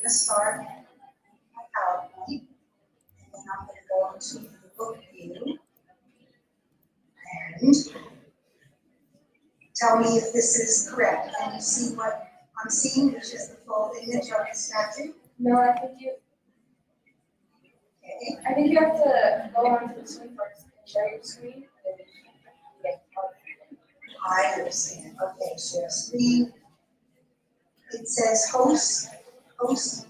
going to start my PowerPoint, and then I'm going to go into the book view and tell me if this is correct. Can you see what I'm seeing, which is the full image of the statue? No, I think you have to go onto the screen first and share your screen. I understand. Okay, share screen. It says host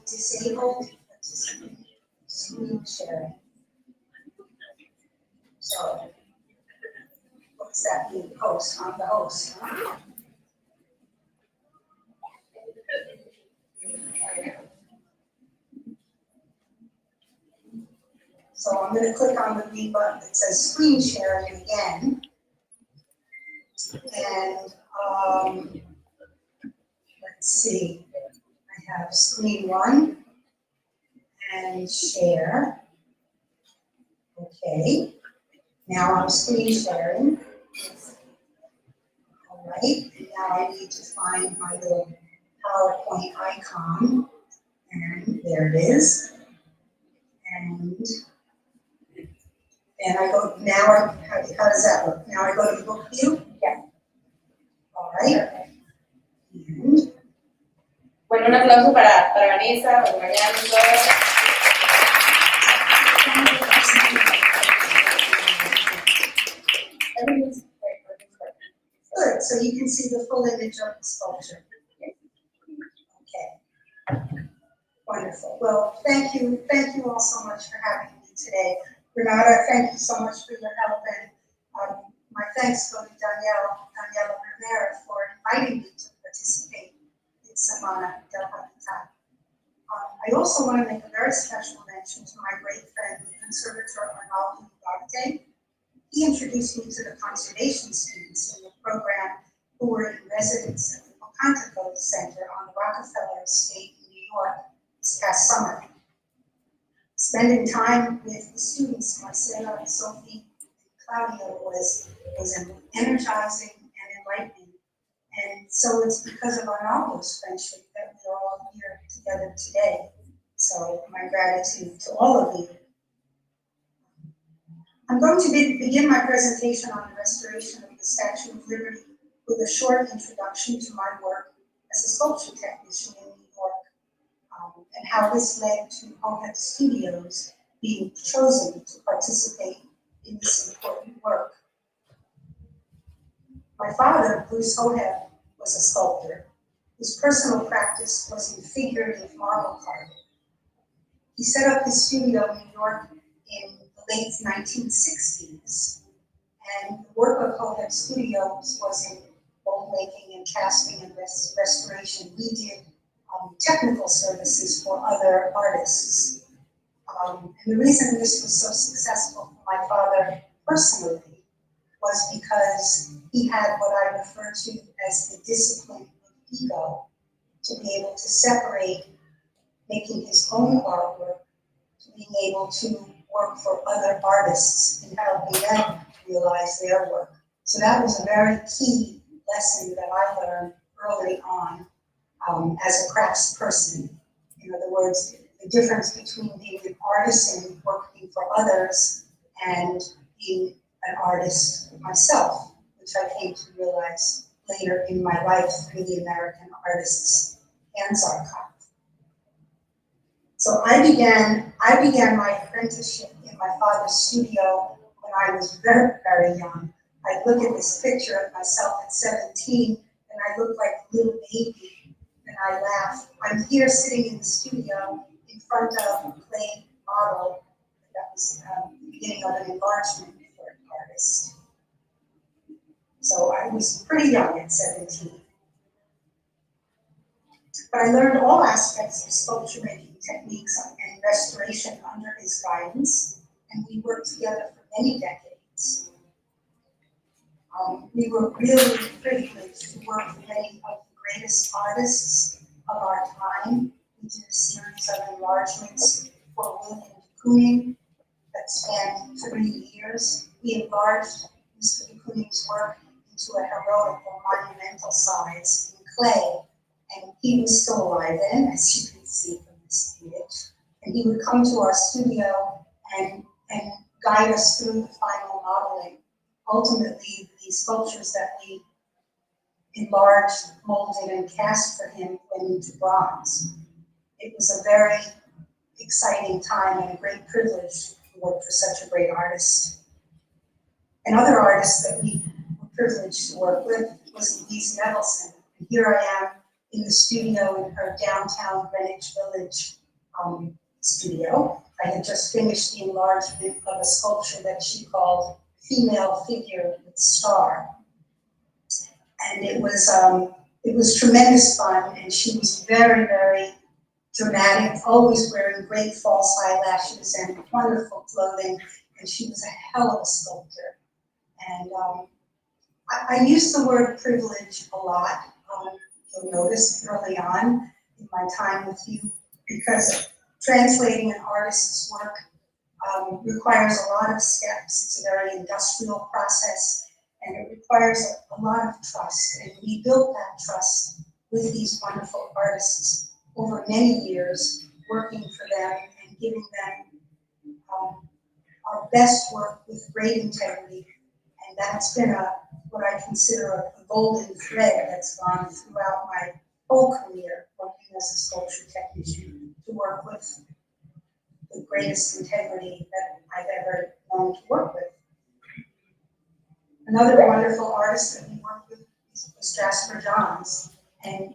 disabled, screen sharing. So, what's that mean? Host, I'm the host. Huh? So I'm going to click on the green button that says screen sharing again. And let's see, I have screen 1 and share. Okay, now I'm screen sharing. All right, and now I need to find my little PowerPoint icon, and there it is. And I go, now how does that look? Now I go to the book view? Yeah. All right. And bueno, un aplauso para Vanessa, porque mañana no good, so you can see the full image of the sculpture. Okay. Wonderful. Well, thank you all so much for having me today. Renata, thank you so much for your help, and my thanks go to Daniela Rivera for inviting me to participate in Semana del Habitat. I also want to make a very special mention to my great friend, the conservator Arnaldo Ugarte. He introduced me to the conservation students in the program who were in residence at the Pocantico Center on the Rockefeller Estate in New York this past summer. Spending time with the students, Marcela, Sophie, and Claudio was energizing and enlightening. And so it's because of Arnaldo's friendship that we're all here together today. So my gratitude to all of you. I'm going to begin my presentation on the restoration of the Statue of Liberty with a short introduction to my work as a sculpture technician in New York, and how this led to Hoeb Studios being chosen to participate in this important work. My father, Bruce Hoeb, was a sculptor. His personal practice was in figurative marble carving. He set up his studio in New York in the late 1960s, and the work of Hoeb Studios was in mold making and casting and restoration. We did technical services for other artists. And the reason this was so successful for my father personally was because he had what I refer to as the discipline of ego, to be able to separate making his own artwork to being able to work for other artists and helping them realize their work. So that was a very key lesson that I learned early on as a craftsperson. In other words, the difference between being an artisan working for others and being an artist myself, which I came to realize later in my life through the American Artists Hands Archive. So I began my apprenticeship in my father's studio when I was very, very young. I look at this picture of myself at 17, and I look like a little baby. And I laugh. I'm here sitting in the studio in front of a clay model that was the beginning of an enlargement for an artist. So I was pretty young at 17. But I learned all aspects of sculpture making techniques and restoration under his guidance, and we worked together for many decades. We were really privileged to work with many of the greatest artists of our time. We did a series of enlargements for William de Kooning that spanned 3 years. We enlarged Mr. de Kooning's work into a heroic or monumental size in clay, and he was still alive then, as you can see from And he would come to our studio and guide us through the final modeling. Ultimately, the sculptures that we enlarged, molded, and cast for him went into bronze. It was a very exciting time and a great privilege to work for such a great artist. Another artist that we were privileged to work with was Louise Nevelson. And here I am in the studio in her downtown Greenwich Village studio. I had just finished the enlargement of a sculpture that she called Female Figure with Star. And it was tremendous fun, and she was very, very dramatic, always wearing great false eyelashes and wonderful clothing, and she was a hell of a sculptor. And I use the word privilege a lot. You'll notice early on in my time with you, because translating an artist's work requires a lot of steps. It's a very industrial process, and it requires a lot of trust. And we built that trust with these wonderful artists over many years, working for them and giving them our best work with great integrity. And that's been what I consider a golden thread that's gone throughout my whole career working as a sculpture technician, to work with the greatest integrity that I've ever known to work with. Another wonderful artist that we worked with was Jasper Johns. And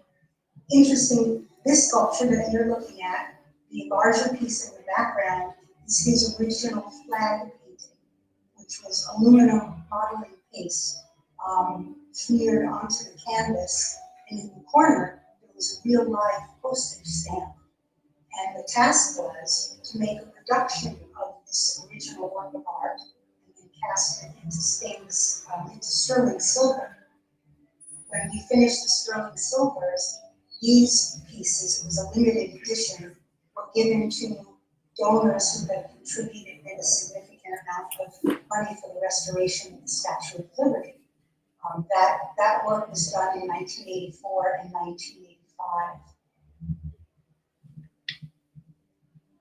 interesting, this sculpture that you're looking at, the larger piece in the background, is his original flag painting, which was aluminum modeling paste smeared onto the canvas. And in the corner, there was a real life postage stamp. And the task was to make a reduction of this original work of art and then cast it into sterling silver. When we finished the sterling silvers, these pieces, it was a limited edition, were given to donors who had contributed a significant amount of money for the restoration of the Statue of Liberty. That work was done in 1984 and 1985.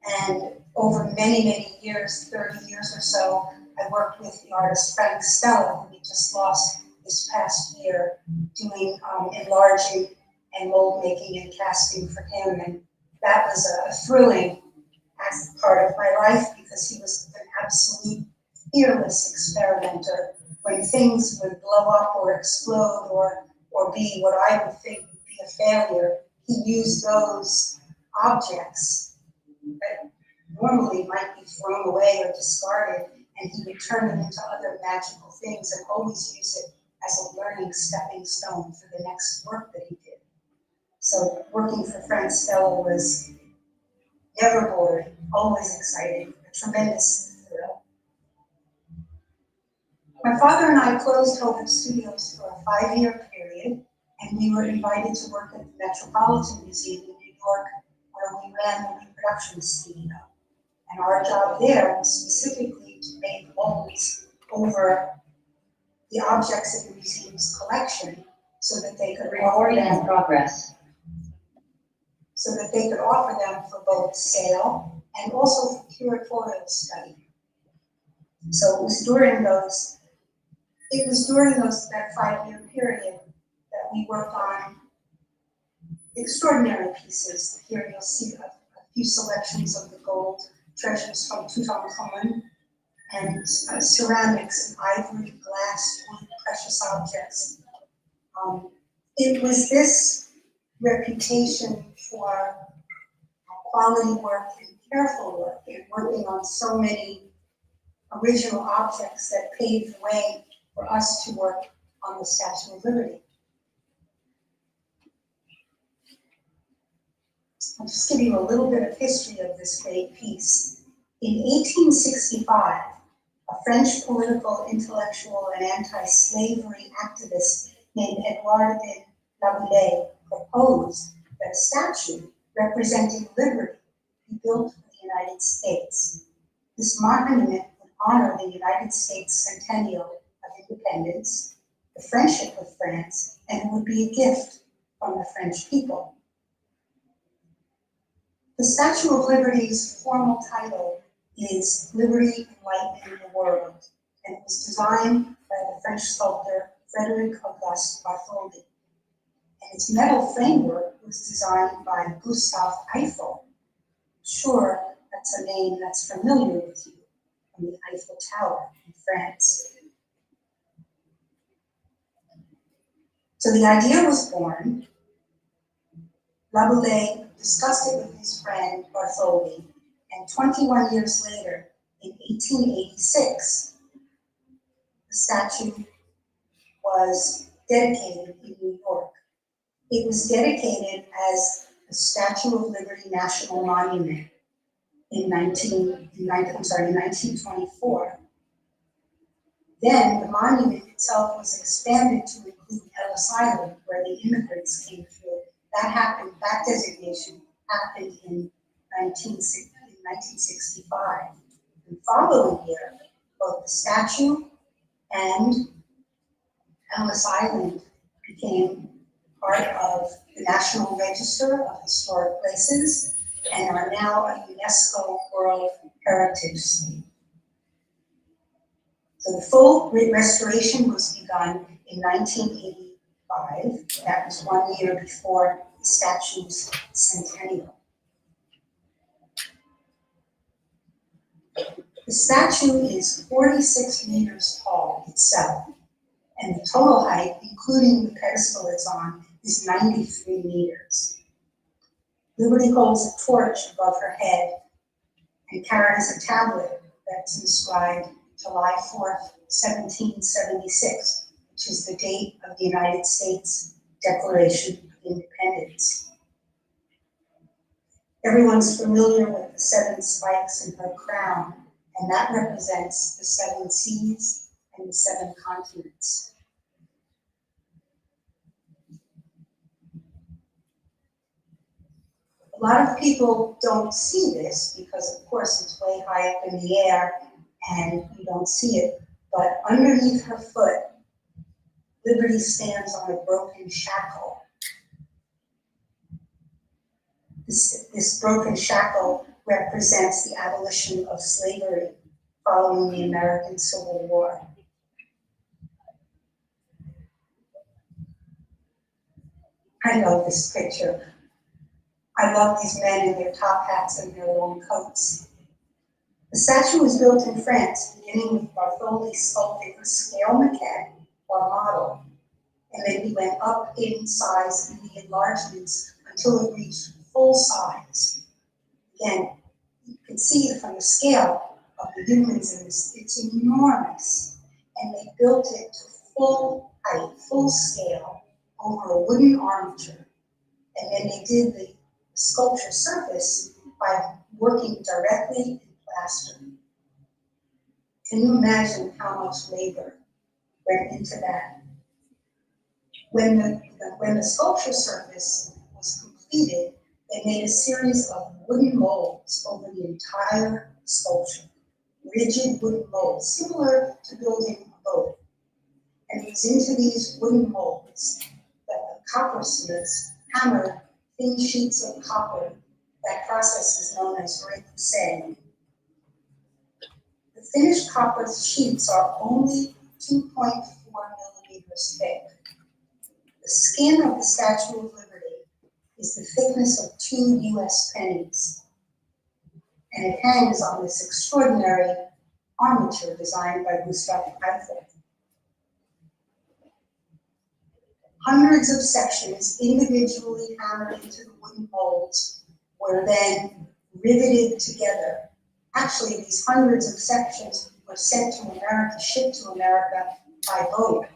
And over many, many years, 30 years or so, I worked with the artist Frank Stella, who we just lost this past year, doing enlarging and mold making and casting for him. And that was a thrilling part of my life, because he was an absolute fearless experimenter. When things would blow up or explode or be what I would think would be a failure, he used those objects that normally might be thrown away or discarded, and he would turn them into other magical things and always use it as a learning stepping stone for the next work that he did. So working for Frank Stella was never boring, always exciting, a tremendous thrill. My father and I closed Hoeb Studios for a 5-year period, and we were invited to work at the Metropolitan Museum in New York, where we ran the reproduction studio. And our job there was specifically to make molds over the objects in the museum's collection, so that they could offer them in progress. So that they could offer them for both sale and also for curatorial study. So it was during that 5-year period that we worked on extraordinary pieces. Here you'll see a few selections of the gold treasures from Tutankhamun, and ceramics, ivory, glass, wood, precious objects. It was this reputation for quality work and careful work and working on so many original objects that paved the way for us to work on the Statue of Liberty. I'll just give you a little bit of history of this great piece. In 1865, a French political, intellectual, and anti-slavery activist named Edouard de Laboulaye proposed that a statue representing liberty be built for the United States. This monument would honor the United States centennial of independence, the friendship with France, and it would be a gift from the French people. The Statue of Liberty's formal title is Liberty Enlightening the World, and it was designed by the French sculptor Frederic Auguste Bartholdi. And its metal framework was designed by Gustave Eiffel. Sure, that's a name that's familiar with you from the Eiffel Tower in France. So the idea was born. Rabelais discussed it with his friend Bartholdi, and 21 years later, in 1886, the statue was dedicated in New York. It was dedicated as the Statue of Liberty National Monument in 1924. Then the monument itself was expanded to include Ellis Island, where the immigrants came through. That designation happened in 1965. The following year, both the statue and Ellis Island became part of the National Register of Historic Places and are now a UNESCO World Heritage Site. So the full restoration was begun in 1985. That was 1 year before the statue's centennial. The statue is 46 meters tall itself, and the total height, including the pedestal it's on, is 93 meters. Liberty holds a torch above her head and carries a tablet that's inscribed July 4th, 1776, which is the date of the United States Declaration of Independence. Everyone's familiar with the 7 spikes in her crown, and that represents the 7 seas and the 7 continents. A lot of people don't see this because, of course, it's way high up in the air and you don't see it, but underneath her foot, Liberty stands on a broken shackle. This broken shackle represents the abolition of slavery following the American Civil War. I love this picture. I love these men in their top hats and their long coats. The statue was built in France, beginning with Bartholdi sculpting a scale maquette or model, and then we went up in size in the enlargements until it reached full size. Again, you can see from the scale of the humans in this, it's enormous. And they built it to full height, full scale, over a wooden armature. And then they did the sculpture surface by working directly in plaster. Can you imagine how much labor went into that? When the sculpture surface was completed, they made a series of wooden molds over the entire sculpture. Rigid wooden molds, similar to building a boat. And it was into these wooden molds that the coppersmiths hammered thin sheets of copper. That process is known as Retos. The finished copper sheets are only 2.4 millimeters thick. The skin of the Statue of Liberty is the thickness of 2 US pennies. And it hangs on this extraordinary armature designed by Gustave Eiffel. Hundreds of sections individually hammered into the wooden molds were then riveted together. Actually, these hundreds of sections were sent to America, shipped to America by boat,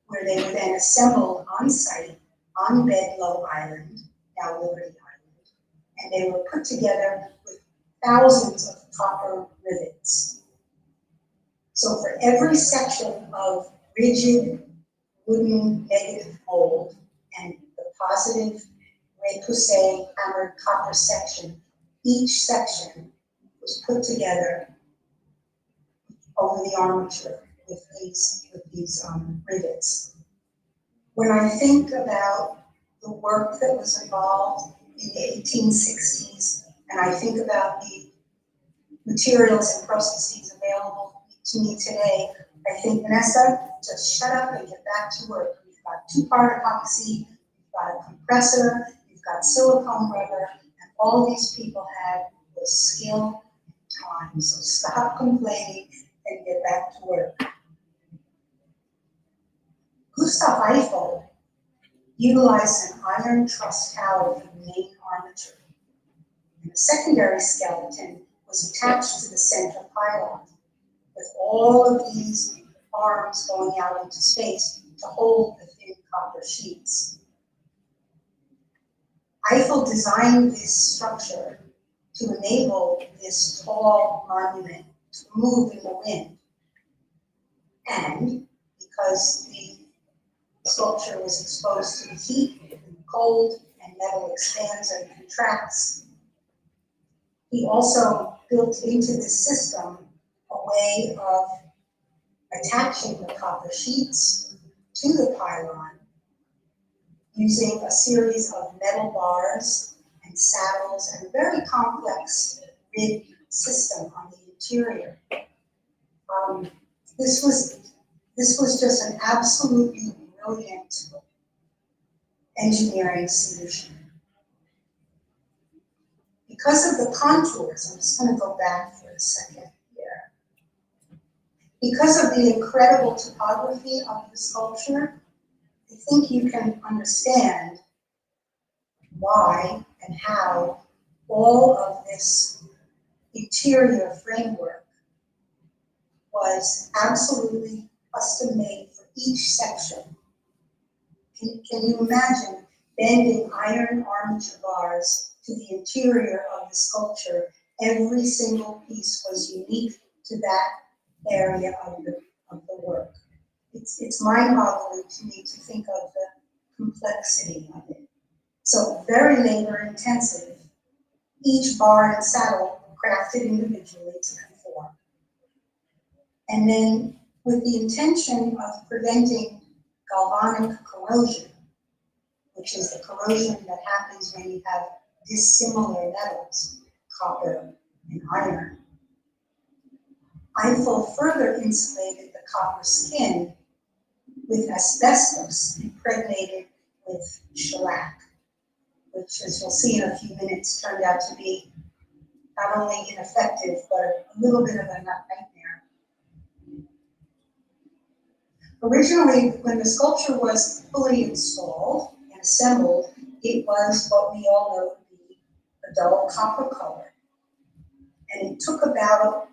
where they were then assembled on site on Bedloe Island, now Liberty Island, and they were put together with thousands of copper rivets. So for every section of rigid wooden negative mold and the positive repoussé hammered copper section, each section was put together over the armature with these rivets. When I think about the work that was involved in the 1860s and I think about the materials and processes available to me today, I think, Vanessa, just shut up and get back to work. You've got two-part epoxy, you've got a compressor, you've got silicone rubber, and all these people had was skill and time. So stop complaining and get back to work. Gustav Eiffel utilized an iron truss tower for the main armature. And a secondary skeleton was attached to the center pylon, with all of these arms going out into space to hold the thin copper sheets. Eiffel designed this structure to enable this tall monument to move in the wind. And because the sculpture was exposed to the heat and the cold, and metal expands and contracts, he also built into this system a way of attaching the copper sheets to the pylon using a series of metal bars and saddles and a very complex rig system on the interior. This was just an absolutely brilliant engineering solution. Because of the contours, I'm just going to go back for a second here. Because of the incredible topography of the sculpture, I think you can understand why and how all of this interior framework was absolutely custom made for each section. Can you imagine bending iron armature bars to the interior of the sculpture? Every single piece was unique to that area of the work. It's mind-boggling to me to think of the complexity of it. So very labor-intensive. Each bar and saddle crafted individually to conform. And then with the intention of preventing galvanic corrosion, which is the corrosion that happens when you have dissimilar metals, copper and iron, Eiffel further insulated the copper skin with asbestos impregnated with shellac, which, as we'll see in a few minutes, turned out to be not only ineffective, but a little bit of a nightmare. Originally, when the sculpture was fully installed and assembled, it was what we all know to be a dull copper color. And it took about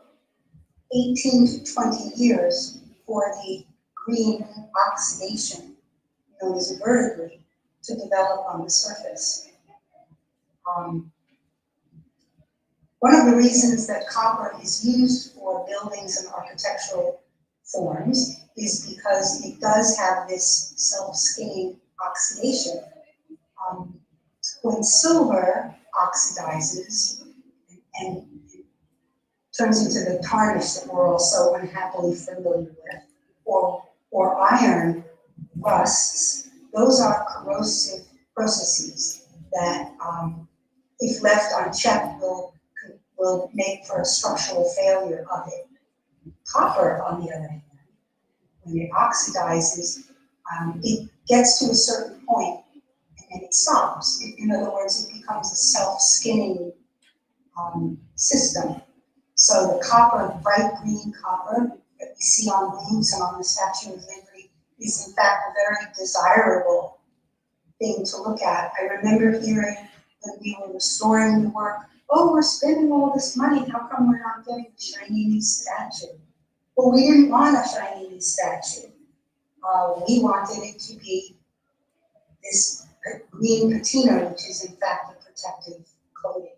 18 to 20 years for the green oxidation, known as verdigris, to develop on the surface. One of the reasons that copper is used for buildings and architectural forms is because it does have this self-skinning oxidation. When silver oxidizes and turns into the tarnish that we're all so unhappily familiar with, or iron rusts, those are corrosive processes that, if left unchecked, will make for a structural failure of it. Copper, on the other hand, when it oxidizes, it gets to a certain point and then it stops. In other words, it becomes a self-skinning system. So the copper, bright green copper that we see on roofs and on the Statue of Liberty is in fact a very desirable thing to look at. I remember hearing when we were restoring the work, oh, we're spending all this money, how come we're not getting a shiny new statue? Well, we didn't want a shiny new statue. We wanted it to be this green patina, which is in fact a protective coating.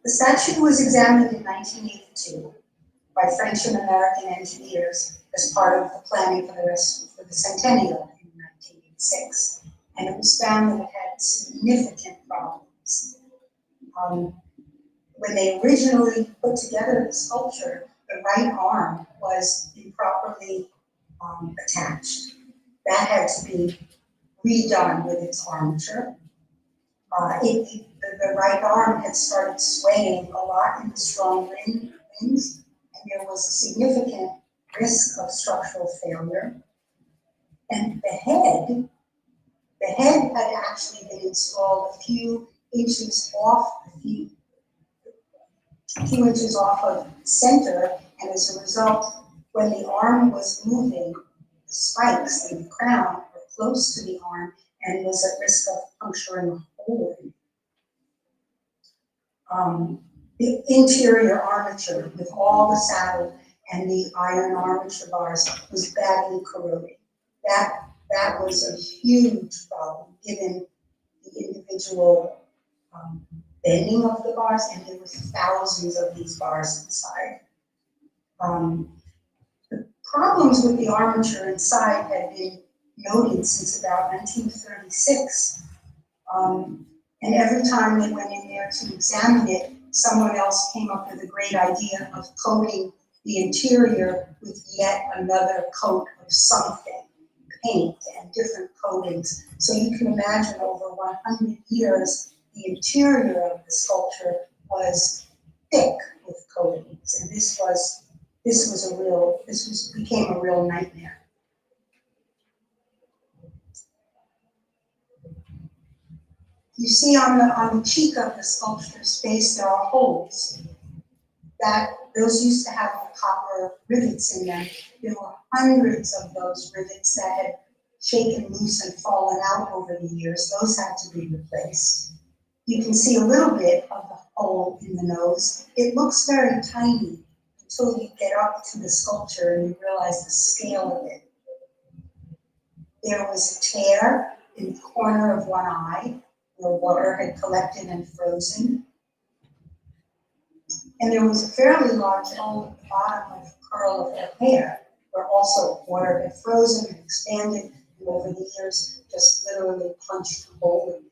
The statue was examined in 1982 by French and American engineers as part of the planning for the centennial in 1986. And it was found that it had significant problems. When they originally put together the sculpture, the right arm was improperly attached. That had to be redone with its armature. The right arm had started swaying a lot in the strong winds, and there was a significant risk of structural failure. And the head had actually been installed a few inches off of center, and as a result, when the arm was moving, the spikes in the crown were close to the arm and was at risk of puncturing a hole in it. The interior armature with all the saddle and the iron armature bars was badly corroded. That was a huge problem given the individual bending of the bars, and there were thousands of these bars inside. The problems with the armature inside had been noted since about 1936. And every time they went in there to examine it, someone else came up with a great idea of coating the interior with yet another coat of something, paint and different coatings. So you can imagine over 100 years, the interior of the sculpture was thick with coatings, and this became a real nightmare. You see on the cheek of the sculpture's face, there are holes. Those used to have copper rivets in them. There were hundreds of those rivets that had shaken loose and fallen out over the years. Those had to be replaced. You can see a little bit of the hole in the nose. It looks very tiny until you get up to the sculpture and you realize the scale of it. There was a tear in the corner of one eye where water had collected and frozen. And there was a fairly large hole at the bottom of the curl of her hair, where also water had frozen and expanded, and over the years just literally punched a hole in it.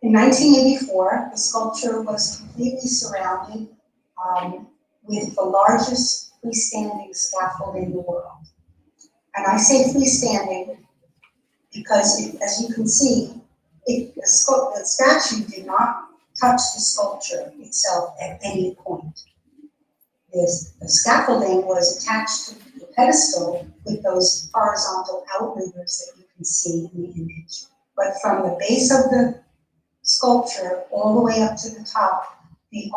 In 1984, the sculpture was completely surrounded with the largest freestanding scaffold in the world. And I say freestanding because, as you can see, the statue did not touch the sculpture itself at any point. The scaffolding was attached to the pedestal with those horizontal outriggers that you can see in the image. But from the base of the sculpture all the way up to the top, the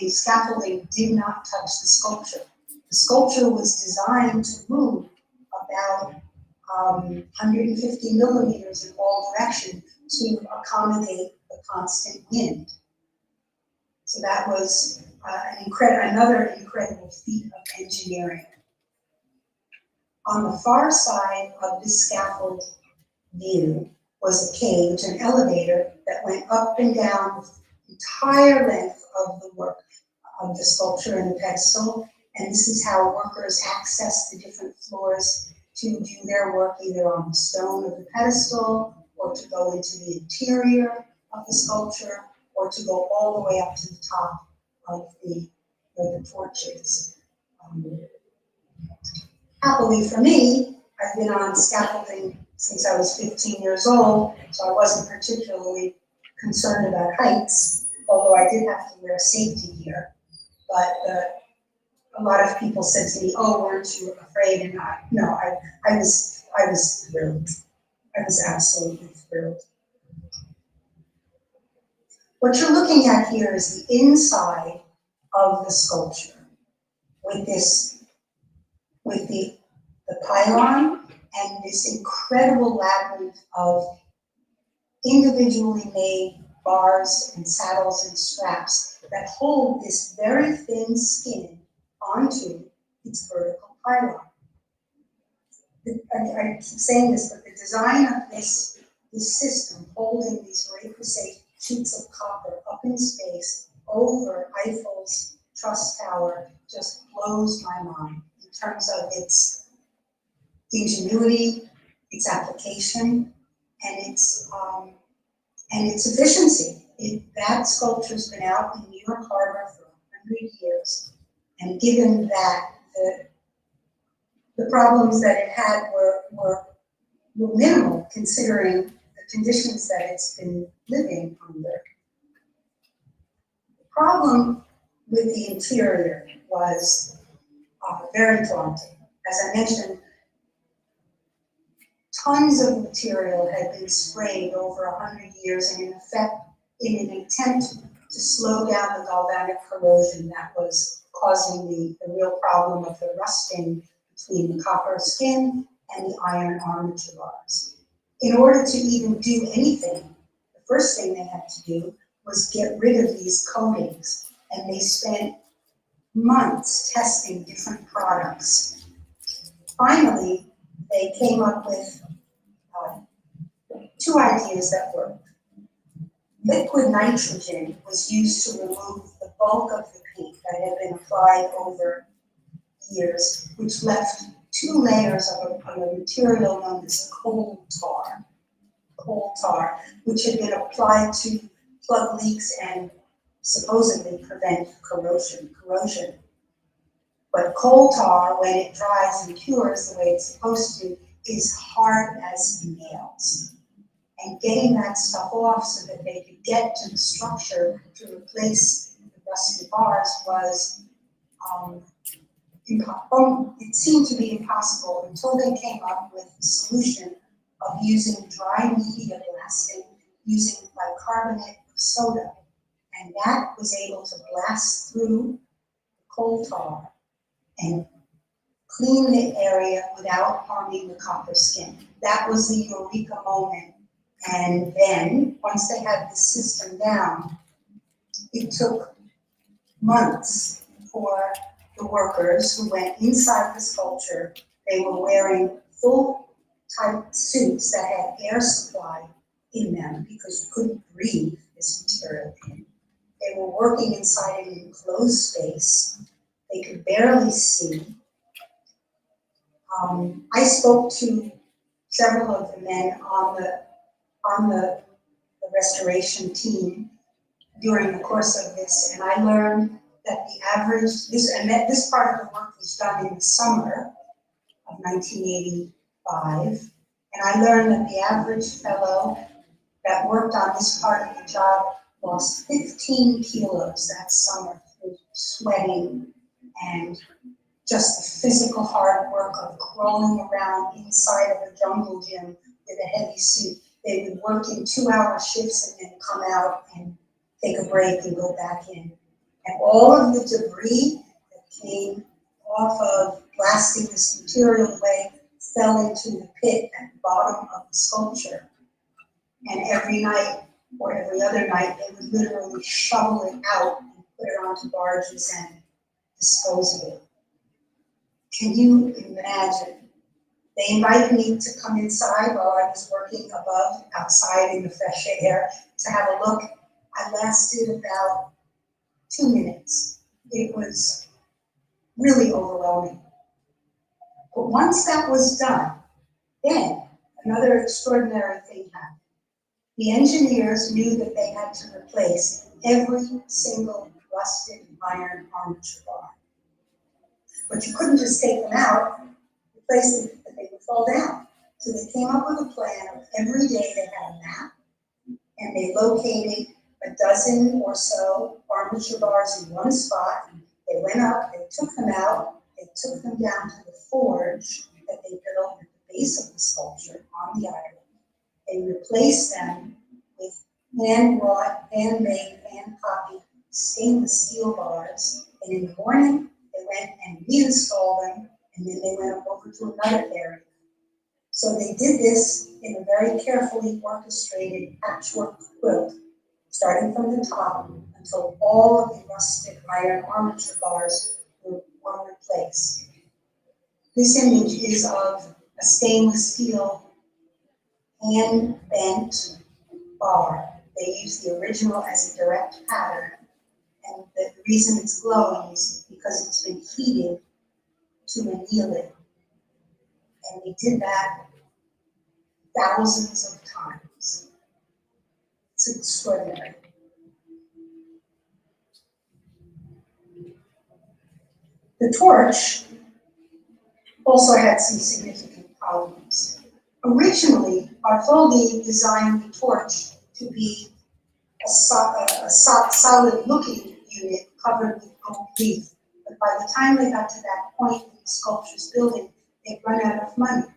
scaffolding did not touch the sculpture. The sculpture was designed to move about 150 millimeters in all directions to accommodate the constant wind. So that was another incredible feat of engineering. On the far side of the scaffold view was a cage, an elevator that went up and down the entire length of the work of the sculpture and the pedestal. And this is how workers access the different floors to do their work either on the stone of the pedestal, or to go into the interior of the sculpture, or to go all the way up to the top of the torches. Happily for me, I've been on scaffolding since I was 15 years old, so I wasn't particularly concerned about heights, although I did have to wear safety gear. But a lot of people said to me, "Oh, weren't you afraid?" And I was thrilled. I was absolutely thrilled. What you're looking at here is the inside of the sculpture with the pylon and this incredible labyrinth of individually made bars and saddles and straps that hold this very thin skin onto its vertical pylon. I keep saying this, but the design of this system holding these Retos sheets of copper up in space over Eiffel's truss tower just blows my mind in terms of its ingenuity, its application, and its efficiency. That sculpture's been out in New York Harbor for 100 years, and given that the problems that it had were minimal considering the conditions that it's been living under. The problem with the interior was very daunting. As I mentioned, tons of material had been sprayed over 100 years, and in effect, in an attempt to slow down the galvanic corrosion that was causing the real problem of the rusting between the copper skin and the iron armature bars. In order to even do anything, the first thing they had to do was get rid of these coatings, and they spent months testing different products. Finally, they came up with two ideas that worked. Liquid nitrogen was used to remove the bulk of the paint that had been applied over years, which left two layers of a material known as coal tar, which had been applied to plug leaks and supposedly prevent corrosion. But coal tar, when it dries and cures the way it's supposed to, is hard as nails. And getting that stuff off so that they could get to the structure to replace the rusty bars was, it seemed to be impossible until they came up with the solution of using dry media blasting using bicarbonate of soda. And that was able to blast through the coal tar and clean the area without harming the copper skin. That was the eureka moment. And then, once they had the system down, it took months for the workers who went inside the sculpture. They were wearing full tight suits that had air supply in them because you couldn't breathe this material in. They were working inside an enclosed space. They could barely see. I spoke to several of the men on the restoration team during the course of this, and I learned that the average, this part of the work was done in the summer of 1985, and I learned that the average fellow that worked on this part of the job lost 15 kilos that summer through sweating and just the physical hard work of crawling around inside of a jungle gym with a heavy suit. They would work in 2-hour shifts and then come out and take a break and go back in. And all of the debris that came off of blasting this material away fell into the pit at the bottom of the sculpture. And every night or every other night, they would literally shovel it out and put it onto barges and dispose of it. Can you imagine? They invited me to come inside while I was working outside in the fresh air, to have a look. I lasted about 2 minutes. It was really overwhelming. But once that was done, then another extraordinary thing happened. The engineers knew that they had to replace every single rusted iron armature bar. But you couldn't just take them out, replace them, but they would fall down. So they came up with a plan of every day they had a map, and they located a dozen or so armature bars in one spot. They went up, they took them out, they took them down to the forge that they built at the base of the sculpture on the island. They replaced them with hand-wrought, handmade, hand-copied stainless steel bars. And in the morning, they went and reinstalled them, and then they went over to another area. So they did this in a very carefully orchestrated patchwork quilt, starting from the top until all of the rusted iron armature bars were replaced. This image is of a stainless steel hand-bent bar. They used the original as a direct pattern, and the reason it's glowing is because it's been heated to annealing. And they did that thousands of times. It's extraordinary. The torch also had some significant problems. Originally, Bartholdi designed the torch to be a solid-looking unit covered with gold leaf. But by the time they got to that point in the sculpture's building, they'd run out of money.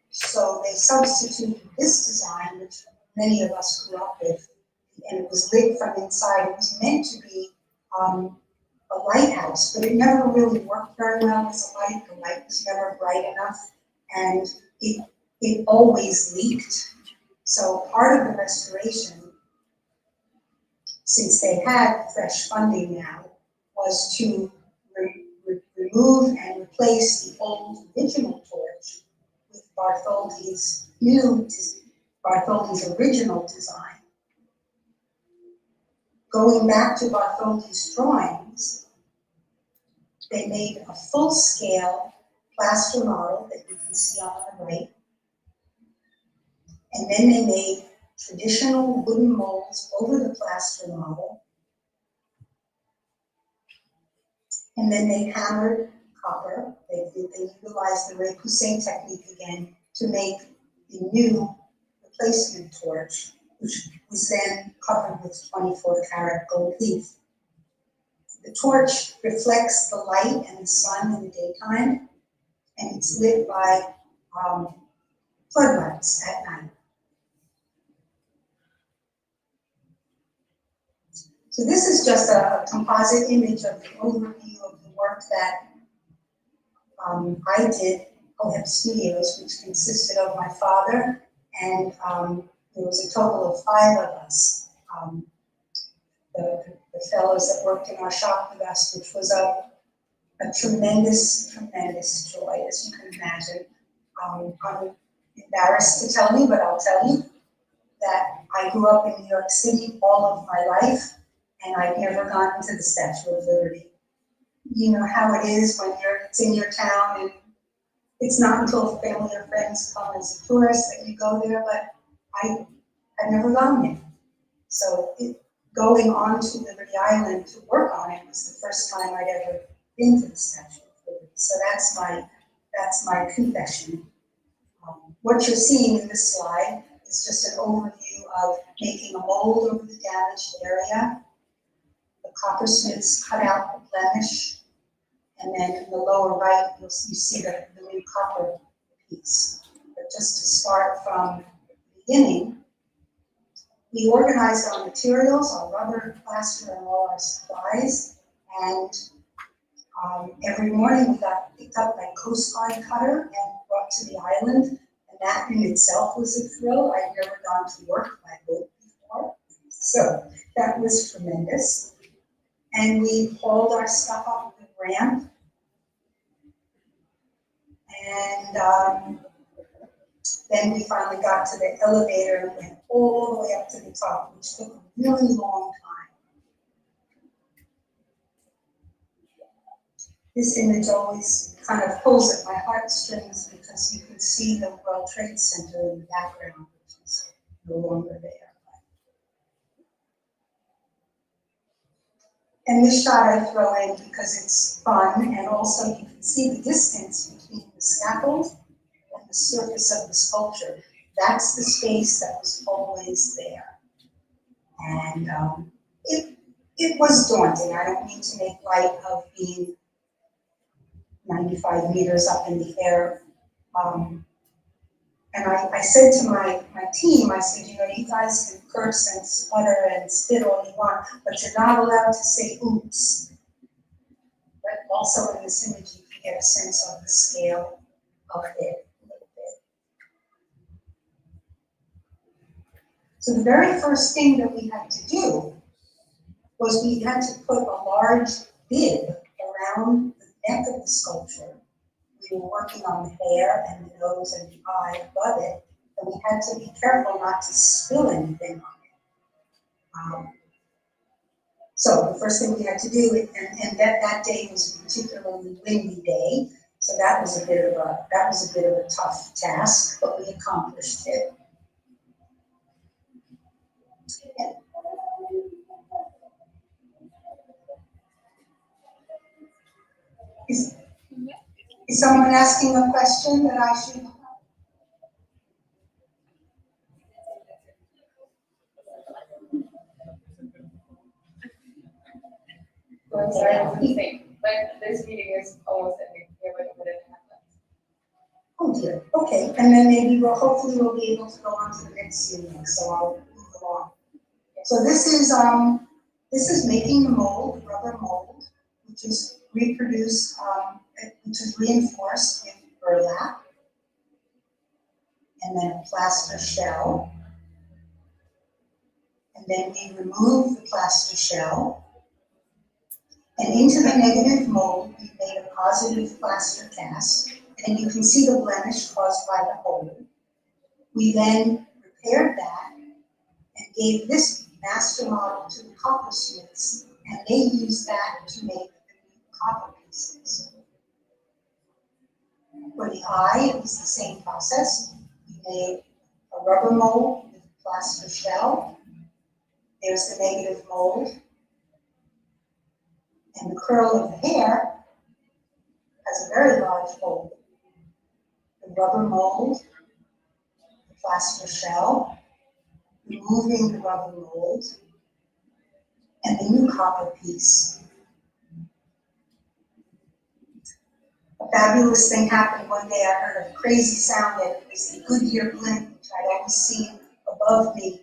So they substituted this design, which many of us grew up with, and it was lit from inside. It was meant to be a lighthouse, but it never really worked very well as a light. The light was never bright enough, and it always leaked. So part of the restoration, since they had fresh funding now, was to remove and replace the old original torch with Bartholdi's original design. Going back to Bartholdi's drawings, they made a full-scale plaster model that you can see on the right, and then they made traditional wooden molds over the plaster model, and then they hammered copper. They utilized the Retos technique again to make the new replacement torch, which was then covered with 24-karat gold leaf. The torch reflects the light and the sun in the daytime, and it's lit by floodlights at night. So this is just a composite image of the overview of the work that I did at Hoeb Studios, which consisted of my father, and there was a total of 5 of us. The fellows that worked in our shop with us, which was a tremendous, tremendous joy, as you can imagine. I'm embarrassed to tell you, but I'll tell you that I grew up in New York City all of my life, and I've never gone to the Statue of Liberty. You know how it is when it's in your town, and it's not until family or friends come as a tourist that you go there, but I've never gone there. So going on to Liberty Island to work on it was the first time I'd ever been to the Statue of Liberty. So that's my confession. What you're seeing in this slide is just an overview of making a mold over the damaged area. The coppersmiths cut out the blemish, and then in the lower right, you see the new copper piece. But just to start from the beginning, we organized our materials, our rubber, plaster, and all our supplies, and every morning we got picked up by Coast Guard cutter and brought to the island, and that in itself was a thrill. I'd never gone to work by boat before, so that was tremendous. And we hauled our stuff up the ramp, and then we finally got to the elevator and went all the way up to the top, which took a really long time. This image always kind of pulls at my heartstrings because you can see the World Trade Center in the background, which is no longer there. And this shot I throw in because it's fun, and also you can see the distance between the scaffold and the surface of the sculpture. That's the space that was always there. And it was daunting. I don't mean to make light of being 95 meters up in the air. And I said to my team, I said, you know, you guys can curse and sputter and spit all you want, but you're not allowed to say oops. But also in this image, you can get a sense of the scale of it a little bit. So the very first thing that we had to do was we had to put a large bib around the neck of the sculpture. We were working on the hair and the nose and the eye above it, and we had to be careful not to spill anything on it. So the first thing we had to do, and that day was a particularly windy day, so that was a bit of a tough task, but we accomplished it. Is someone asking a question that I should? I'm sorry, it's the same, but this meeting is almost ending. We have like a minute and a half left. Oh dear, okay, and then maybe hopefully we'll be able to go on to the next meeting, so I'll move along. So this is making the mold, rubber mold, which is reproduced, which is reinforced with burlap, and then a plaster shell. And then we remove the plaster shell, and into the negative mold, we made a positive plaster cast, and you can see the blemish caused by the hole. We then repaired that and gave this master model to the coppersmiths, and they used that to make the new copper pieces. For the eye, it was the same process. We made a rubber mold with a plaster shell. There's the negative mold. And the curl of the hair has a very large hole. The rubber mold, the plaster shell, removing the rubber mold, and the new copper piece. A fabulous thing happened one day. I heard a crazy sound, and it was the Goodyear blimp, which I'd always seen above me,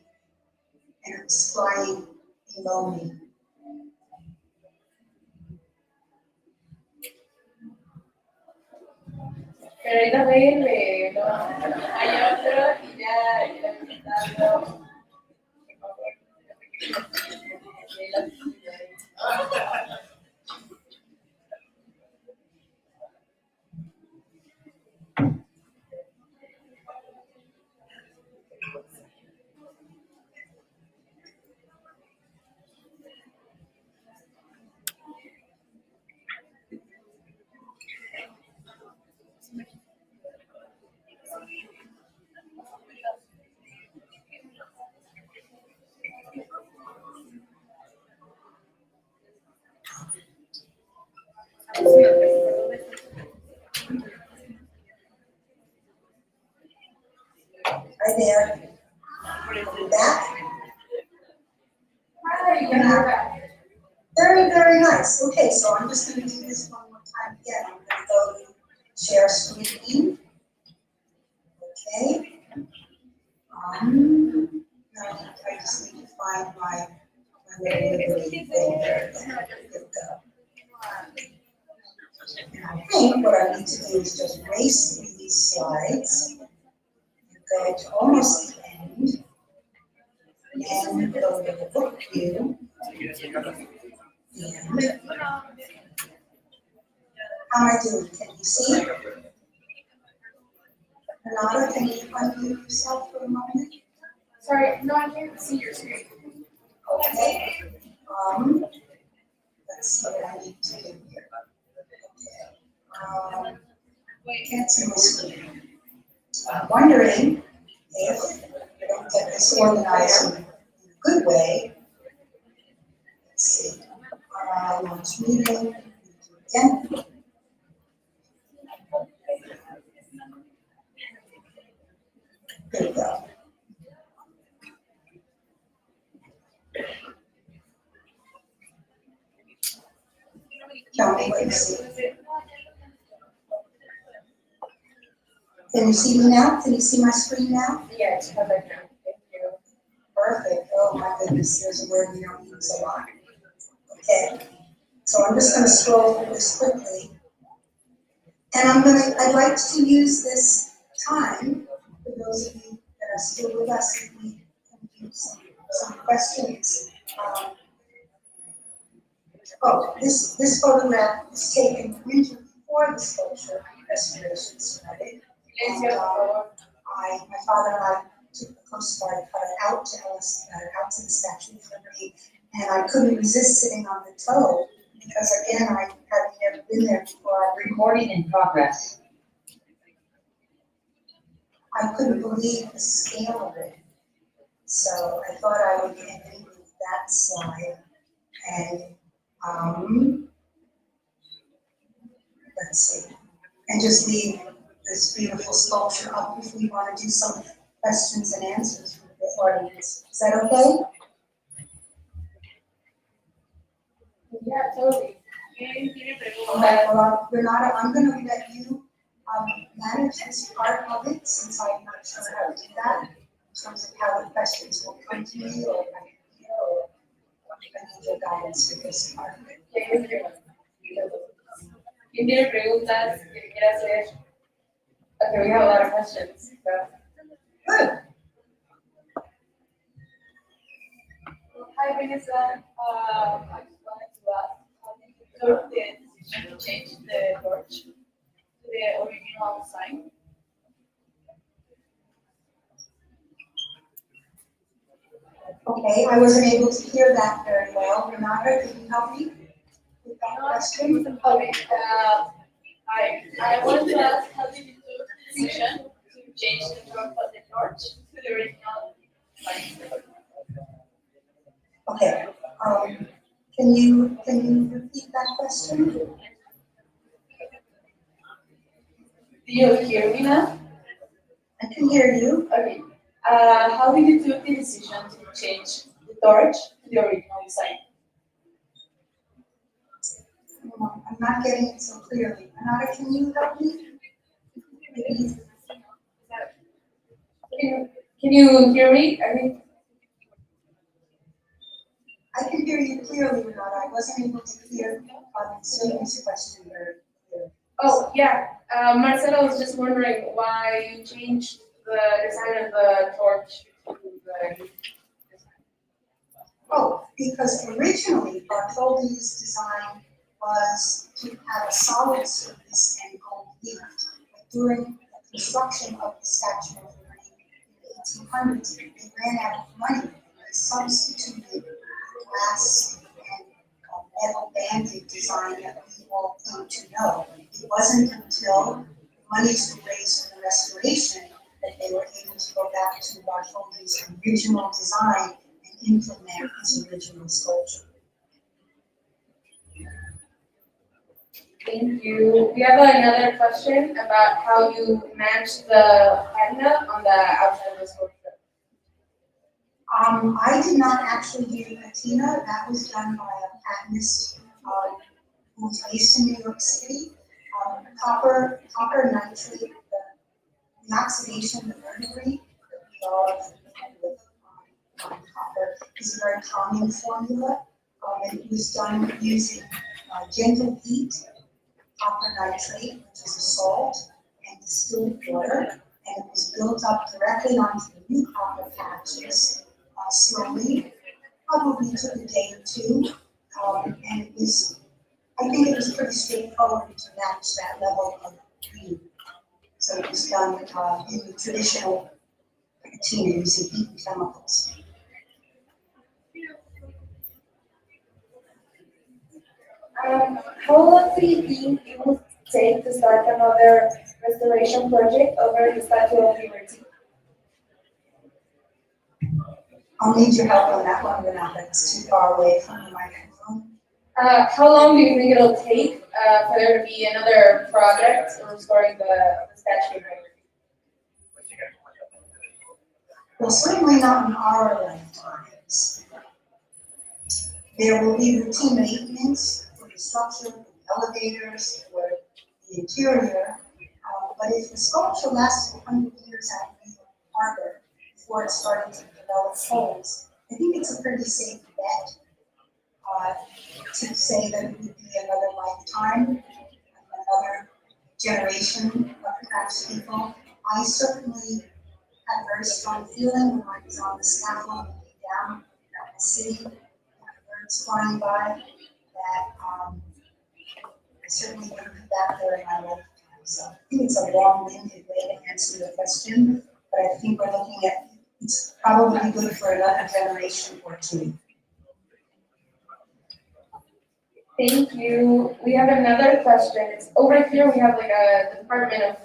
and it was flying below me. Pero ahorita ver, hay otro y ya está. Right there. Back. Very, very nice. Okay, so I'm just going to do this one more time again. I'm going to go to share screen. Okay. Now I just need to find my little thing there. There we go. And I think what I need to do is just race through these slides and go to almost the end. And go to the book view. And how am I doing? Can you see? Renata, can you unmute yourself for a moment? Sorry, no, I can't see your screen. Okay. Let's see what I need to do here. Okay. Can't see my screen. I'm wondering if I don't get this organized in a good way. Let's see. Launch meeting. Again. There we go. Tell me what you see. Can you see me now? Can you see my screen now? Yeah, it's perfect. Thank you. Perfect. Oh my goodness, there's a word we don't use a lot. Okay. So I'm just going to scroll through this quickly. And I'd like to use this time for those of you that are still with us, if we can do some questions. This photograph was taken the winter before the sculpture restoration started. And my father and I took the postcard and cut it out to the Statue of Liberty, and I couldn't resist sitting on the toe because again I had never been there before. Recording in progress. I couldn't believe the scale of it, so I thought I would end with that slide. And let's see. And just leave this beautiful sculpture up if we want to do some questions and answers for the audience. Is that okay? Yeah, totally. All right, well, Renata, I'm going to let you manage this part of it since I'm not sure how to do that in terms of how the questions will come to me or if I can hear or I need your guidance with this part of it. ¿Quién tiene preguntas que quiera hacer? Okay, we have a lot of questions. So. Good. Hi, Vanessa. I just wanted to ask, how did you took the decision to change the torch to the original sign? Okay, I wasn't able to hear that very well. Renata, can you help me with that question? Okay. I wanted to ask, how did you took the decision to change the torch to the original sign? Okay, can you repeat that question? Do you hear me now? I can hear you. Okay. How did you took the decision to change the torch to the original design? I'm not getting it so clearly. Renata, can you help me? Maybe. Can you hear me? I can hear you clearly, Renata. I wasn't able to hear Sylvia's question very clearly. Oh, yeah. Marcelo was just wondering why you changed the design of the torch to the design. Oh, because originally Bartholdi's design was to have a solid surface and gold leaf. But during the construction of the Statue of Liberty in the 1800s, they ran out of money. They substituted glass and metal banded design that we all came to know. It wasn't until monies were raised for the restoration that they were able to go back to Bartholdi's original design and implement his original sculpture. Thank you. We have another question about how you match the patina on the outside of the sculpture. I did not actually do the patina. That was done by a patinist who was based in New York City. Copper nitrate, the oxidation, the verdigris that we all are familiar with copper is a very common formula. And it was done using gentle heat, copper nitrate, which is a salt, and distilled water, and it was built up directly onto the new copper patches slowly. Probably took a day or two, and it was, I think it was pretty straightforward to match that level of green. So it was done in the traditional patina using heat and chemicals. How long do you think it would take to start another restoration project over the Statue of Liberty? I'll need your help on that one, Renata. It's too far away from the microphone. How long do you think it'll take for there to be another project restoring the Statue of Liberty? Well, certainly not in our lifetimes. There will be routine maintenance for the structure, for the elevators, for the interior. But if the sculpture lasted 100 years out of New York Harbor before it started to develop holes, I think it's a pretty safe bet to say that it would be another lifetime, another generation of crafts people. I certainly had a very strong feeling when I was on the scaffold looking down at the city, birds flying by, that I certainly wouldn't be back there in my lifetime. So I think it's a long-winded way to answer the question, but I think we're looking at it's probably good for another generation or two. Thank you. We have another question. It's over here. We have like a Department of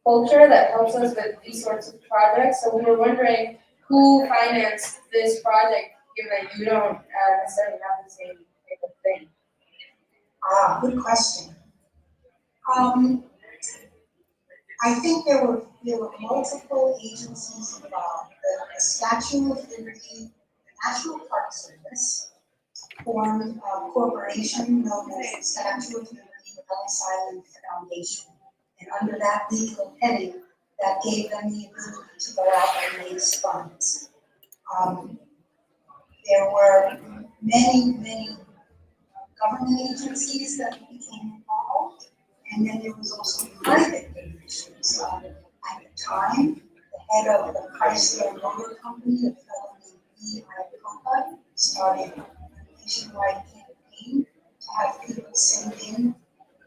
Culture that helps us with these sorts of projects. So we were wondering who financed this project, given that you don't necessarily have the same type of thing. Good question. I think there were multiple agencies involved. The Statue of Liberty, the National Park Service, formed a corporation known as the Statue of Liberty Ellis Island Foundation. And under that legal heading, that gave them the ability to go out and raise funds. There were many government agencies that became involved, and then there was also private donations. At the time, the head of the Chrysler Motor Company, a fellow named E.I. started a nationwide campaign to have people send in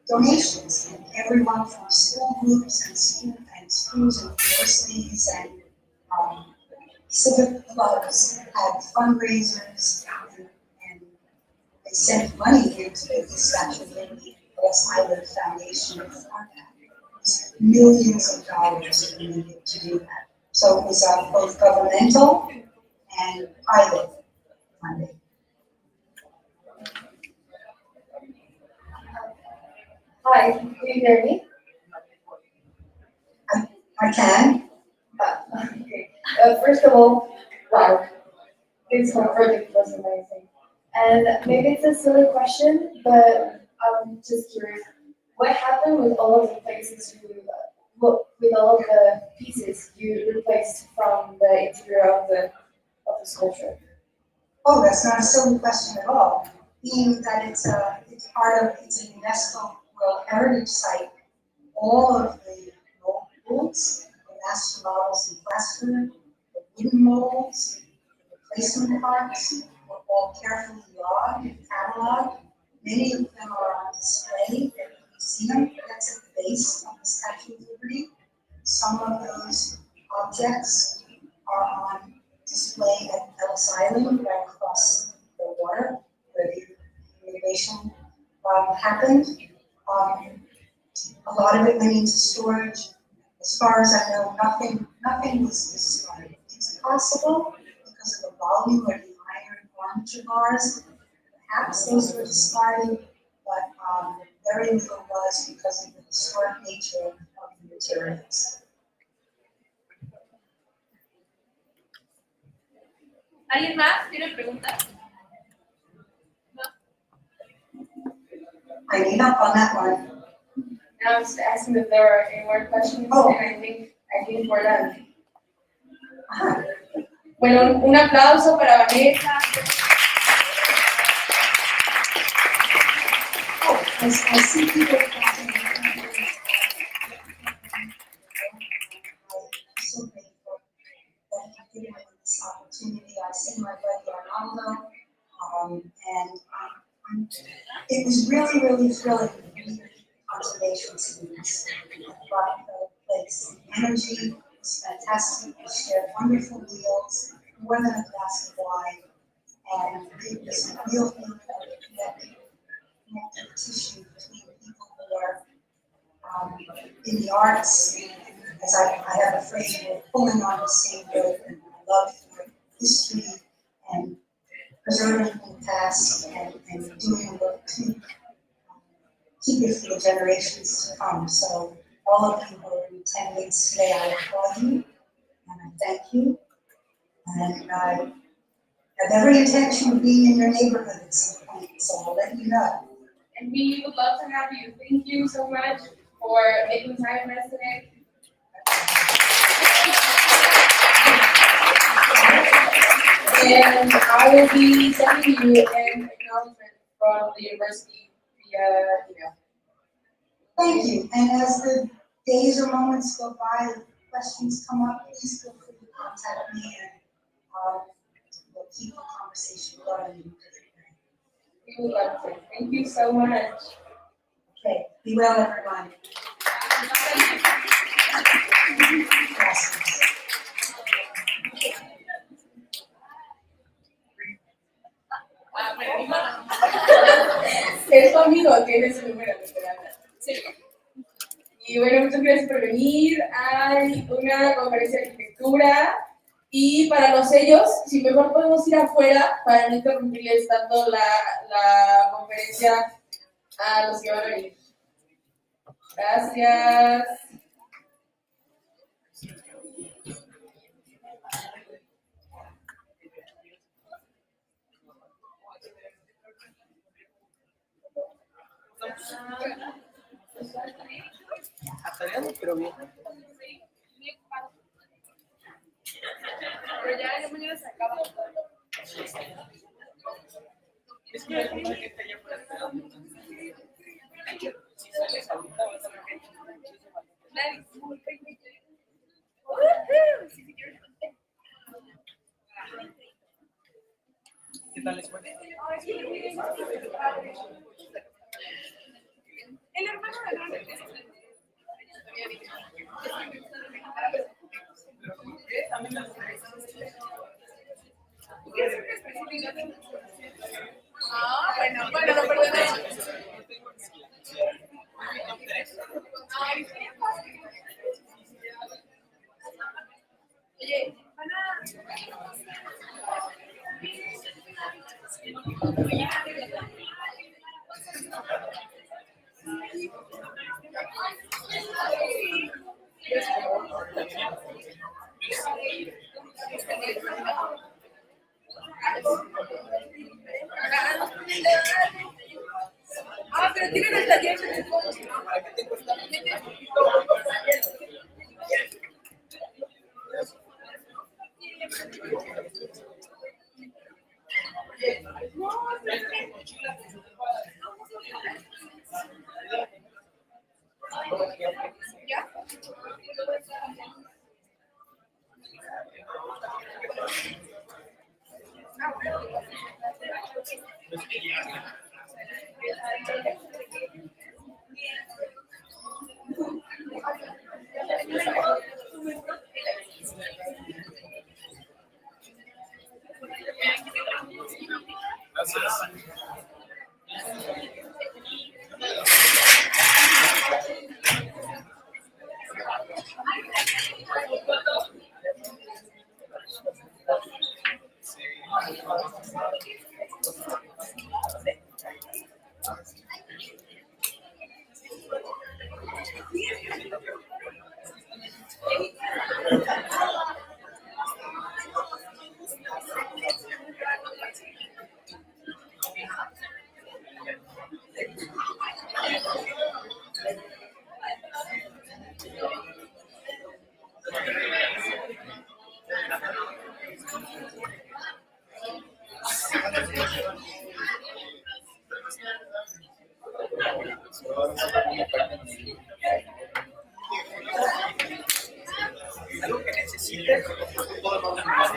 donations, and everyone from school groups and schools and universities and civic clubs had fundraisers, and they sent money into the Statue of Liberty Ellis Island Foundation for that. It was millions of dollars needed to do that. So it was both governmental and private funding. Hi, can you hear me? I can. Okay. First of all, wow, this whole project was amazing. And maybe it's a silly question, but I'm just curious. What happened with all of the places with all of the pieces you replaced from the interior of the sculpture? Oh, that's not a silly question at all. Being that it's an UNESCO World Heritage Site, all of the molds, the master models in plaster, the wooden molds, the replacement parts were all carefully logged and cataloged. Many of them are on display at the museum that's at the base of the Statue of Liberty. Some of those objects are on display at Ellis Island, right across the water, where the innovation happened. A lot of it went into storage. As far as I know, nothing was discarded. It's possible because of the volume of the iron armature bars. Perhaps those were discarded, but very little was because of the historic nature of the materials. ¿Alguien más tiene preguntas? I need up on that one. Now I'm just asking if there are any more questions, Oh. and I think we're done. Ah, Bueno, un aplauso para Vanessa. oh, I see people talking. I'm so grateful that you've given me this opportunity. I see my buddy Arnaldo, and it was really thrilling to meet conservation students. Brought the place energy, it was fantastic. We shared wonderful meals, more than a glass of wine, and it was a real feeling of connective tissue between people who are in the arts. As I have a phrase, we're pulling on the same rope, and I love for history and preserving the past and doing the work to keep it for the generations to come. So all of you who are in attendance today, I applaud you and I thank you. And I have every intention of being in your neighborhood at some point, so I'll let you know. And we would love to have you. Thank you so much for making time for us today. And I will be sending you an acknowledgement from the university via email. Thank you. And as the days or moments go by, if questions come up, please feel free to contact me, and we'll keep the conversation going. We would love to. Thank you so much. Okay, be well, everyone. Gracias. Es tu amigo, tienes su número, Fernanda. Sí. Y bueno, muchas gracias por venir. Hay una conferencia de arquitectura. Y para los sellos, si mejor podemos ir afuera para no interrumpirles tanto la conferencia a los que van a venir. Gracias. Pero bien. Pero ya mañana se acaba. Es que hay mucha gente allá afuera esperando. Si sales ahorita vas a ver que ¿qué tal les fue? El hermano de Ronald bueno, lo perdonamos. Oye, van pero tienen el taller de ¿ya? Algo que necesiten, todo lo demás.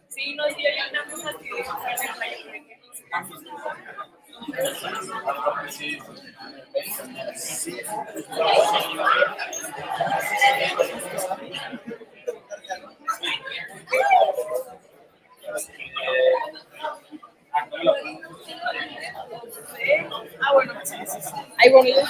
Sí, nos dio ya una cosa así de ah, bueno, sí, sí, sí. Ay, bonito.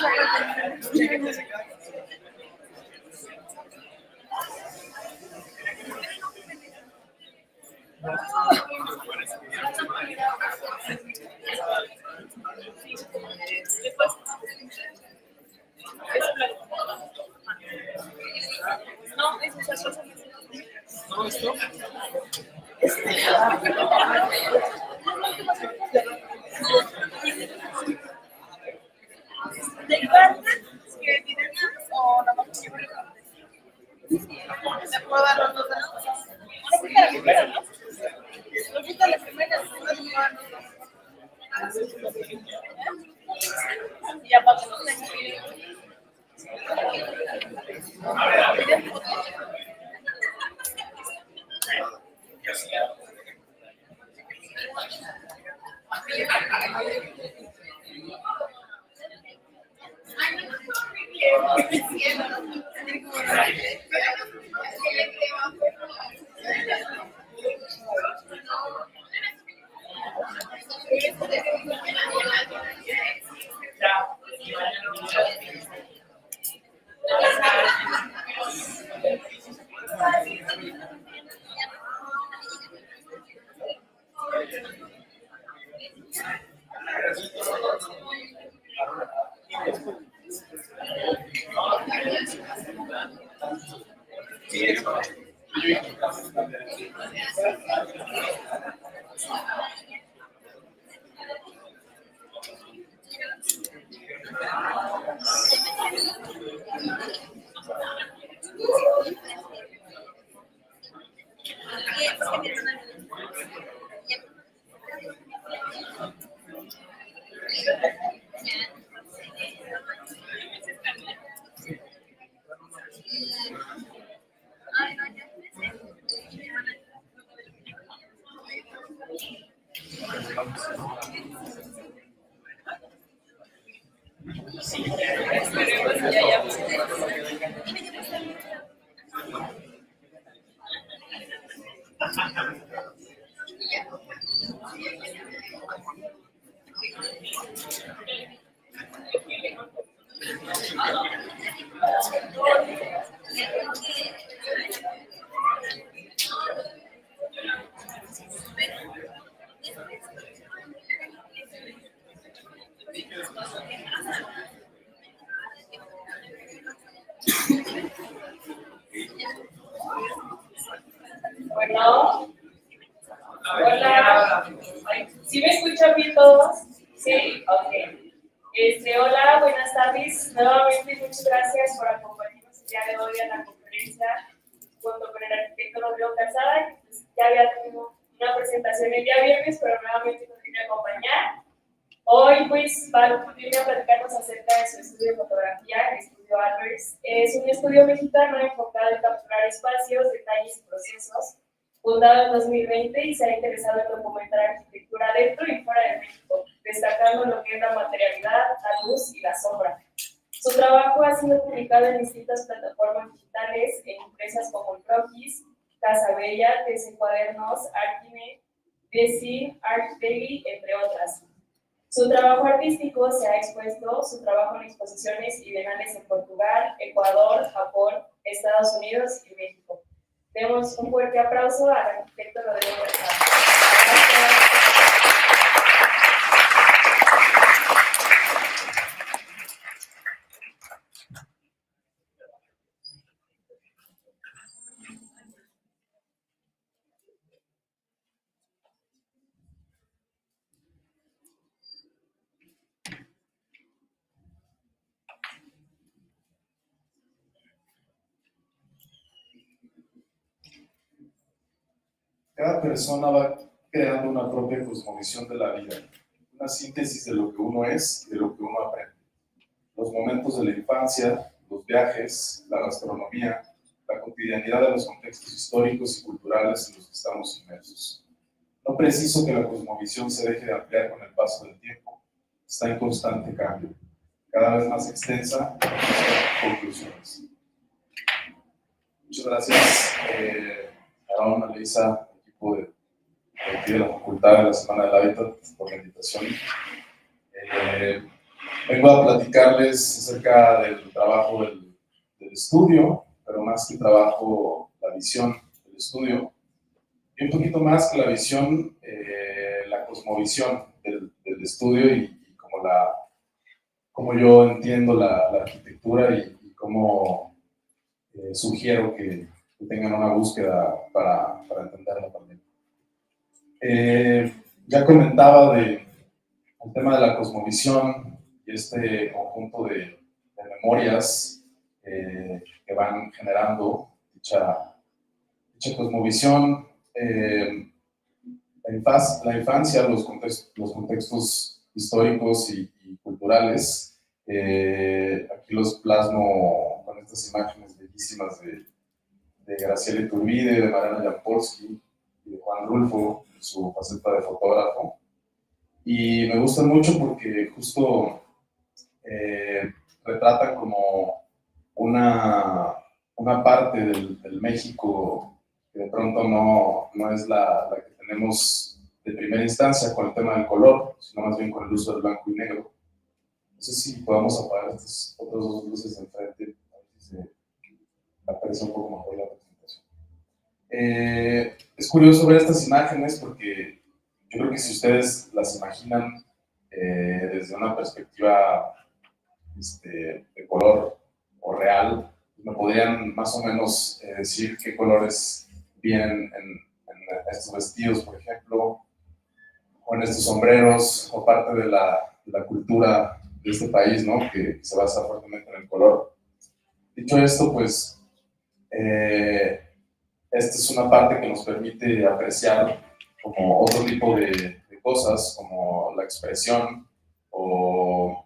No, es muchas cosas. No, esto. ¿De carne? ¿Que tiene más o nada más quiero recortar? ¿Te puedo dar los dos de las cosas? No quita la primera, ¿no? No quita la primera, y ya para que no se me Bueno, hola. ¿Sí me escuchan bien todos? Sí, ok. Hola, buenas tardes. Nuevamente, muchas gracias por acompañarnos el día de hoy a la conferencia junto con el arquitecto Rodrigo Calzada, que pues, ya había tenido una presentación el día viernes, pero nuevamente nos viene a acompañar. Hoy pues viene a platicarnos acerca de su estudio de fotografía, el estudio Albers. Es un estudio mexicano enfocado en capturar espacios, detalles y procesos, fundado en 2020 y se ha interesado en documentar arquitectura dentro y fuera de México, destacando lo que es la materialidad, la luz y la sombra. Su trabajo ha sido publicado en distintas plataformas digitales en empresas como el Croquis, Casa Bella, TC Cuadernos, Archime, Desi, Art Daily, entre otras. Su trabajo artístico se ha expuesto, su trabajo en exposiciones y bienales en Portugal, Ecuador, Japón, Estados Unidos y México. Demos un fuerte aplauso al arquitecto Rodrigo Calzada. cada persona va creando una propia cosmovisión de la vida, una síntesis de lo que uno es y de lo que uno aprende. Los momentos de la infancia, los viajes, la gastronomía, la cotidianidad de los contextos históricos y culturales en los que estamos inmersos. No preciso que la cosmovisión se deje de ampliar con el paso del tiempo, está en constante cambio, cada vez más extensa y con conclusiones. Muchas gracias, Aaron, Alisa, equipo de aquí de la Facultad de la Semana del Hábitat, por la invitación. Vengo a platicarles acerca del trabajo del estudio, pero más que trabajo, la visión del estudio. Y un poquito más que la visión, la cosmovisión del estudio y cómo yo entiendo la arquitectura y cómo sugiero que tengan una búsqueda para entenderla también. Ya comentaba del tema de la cosmovisión y este conjunto de memorias que van generando dicha cosmovisión. La infancia, los contextos históricos y culturales, aquí los plasmo con estas imágenes bellísimas de Graciela Iturbide, de Mariana Jampolsky y de Juan Rulfo, en su faceta de fotógrafo. Y me gustan mucho porque justo retratan como una parte del México que de pronto no es la que tenemos de primera instancia con el tema del color, sino más bien con el uso del blanco y negro. No sé si podamos apagar estas otras dos luces de enfrente, a ver si se aparece un poco mejor la presentación. Es curioso ver estas imágenes porque yo creo que si ustedes las imaginan desde una perspectiva de color o real, me podrían más o menos decir qué colores vienen en estos vestidos, por ejemplo, o en estos sombreros, o parte de la cultura de este país, ¿no? Que se basa fuertemente en el color. Dicho esto, pues, esta es una parte que nos permite apreciar como otro tipo de cosas, como la expresión o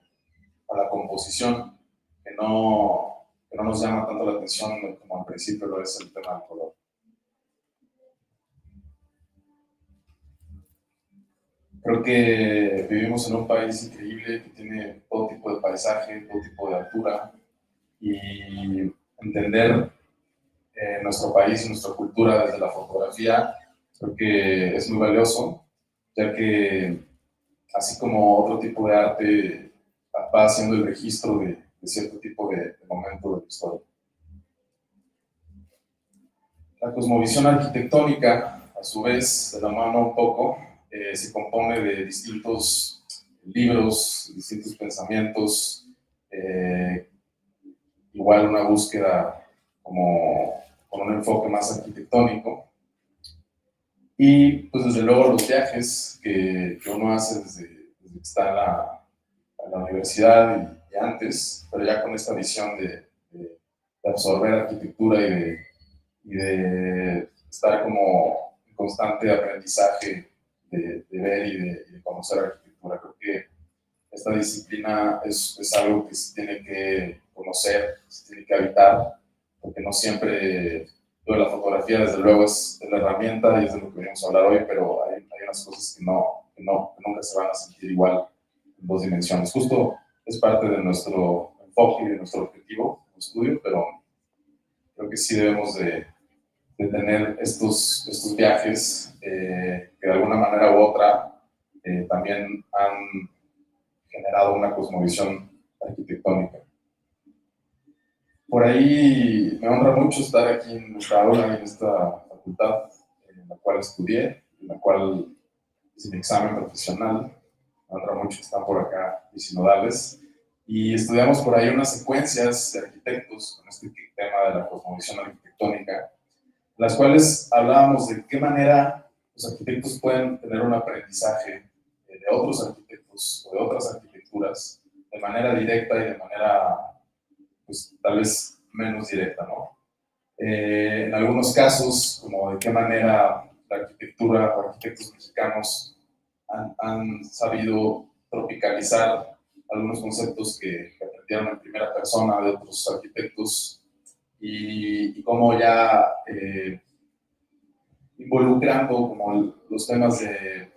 la composición, que no nos llama tanto la atención como al principio lo es el tema del color. Creo que vivimos en un país increíble que tiene todo tipo de paisaje, todo tipo de altura, y entender nuestro país y nuestra cultura desde la fotografía creo que es muy valioso, ya que así como otro tipo de arte va haciendo el registro de cierto tipo de momento de la historia. La cosmovisión arquitectónica, a su vez, de la mano un poco, se compone de distintos libros, distintos pensamientos, igual una búsqueda como con un enfoque más arquitectónico. Y pues desde luego los viajes que uno hace desde que está en la universidad y antes, pero ya con esta visión de absorber arquitectura y de estar como en constante aprendizaje de ver y de conocer arquitectura. Creo que esta disciplina es algo que se tiene que conocer, se tiene que habitar, porque no siempre, la fotografía desde luego es la herramienta y es de lo que venimos a hablar hoy, pero hay unas cosas que nunca se van a sentir igual en dos dimensiones. Justo es parte de nuestro enfoque y de nuestro objetivo de estudio, pero creo que sí debemos de tener estos viajes que de alguna manera u otra también han generado una cosmovisión arquitectónica. Por ahí me honra mucho estar aquí en nuestra aula, en esta facultad en la cual estudié, en la cual hice mi examen profesional. Me honra mucho que están por acá mis sinodales. Y estudiamos por ahí unas secuencias de arquitectos con este tema de la cosmovisión arquitectónica, en las cuales hablábamos de qué manera los arquitectos pueden tener un aprendizaje de otros arquitectos o de otras arquitecturas de manera directa y de manera, pues, tal vez menos directa, ¿no? En algunos casos, como de qué manera la arquitectura o arquitectos mexicanos han sabido tropicalizar algunos conceptos que aprendieron en primera persona de otros arquitectos y cómo ya involucrando como los temas de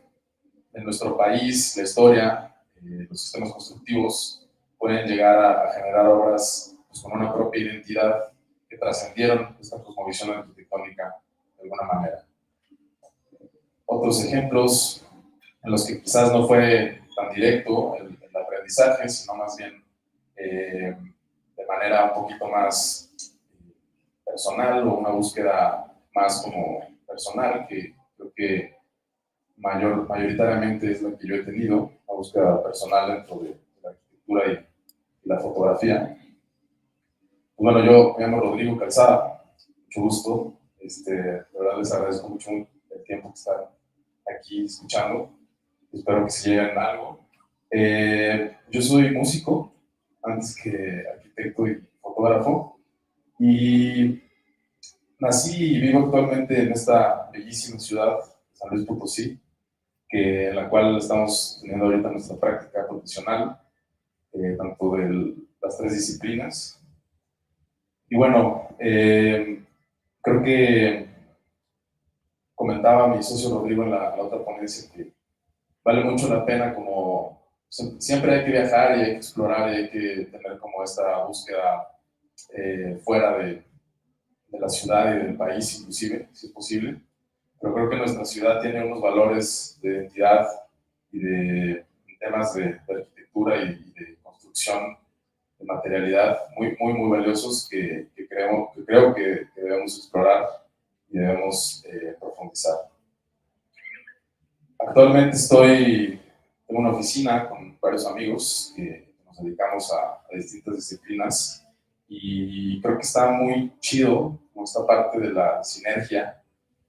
nuestro país, la historia, los sistemas constructivos, pueden llegar a generar obras pues, con una propia identidad que trascendieron esta cosmovisión arquitectónica de alguna manera. Otros ejemplos en los que quizás no fue tan directo el aprendizaje, sino más bien de manera un poquito más personal o una búsqueda más como personal, que creo que mayoritariamente es la que yo he tenido, una búsqueda personal dentro de la arquitectura y la fotografía. Pues bueno, yo me llamo Rodrigo Calzada, mucho gusto. De verdad les agradezco mucho el tiempo que están aquí escuchando. Espero que se lleven algo. Yo soy músico, antes que arquitecto y fotógrafo, y nací y vivo actualmente en esta bellísima ciudad, San Luis Potosí, en la cual estamos teniendo ahorita nuestra práctica profesional, tanto de las 3 disciplinas. Y bueno, creo que comentaba mi socio Rodrigo en la otra ponencia que vale mucho la pena como siempre hay que viajar y hay que explorar y hay que tener como esta búsqueda fuera de la ciudad y del país inclusive, si es posible. Pero creo que nuestra ciudad tiene unos valores de identidad y de temas de arquitectura y de construcción, de materialidad muy valiosos que creo que debemos explorar y debemos profundizar. Actualmente tengo una oficina con varios amigos que nos dedicamos a distintas disciplinas y creo que está muy chido como esta parte de la sinergia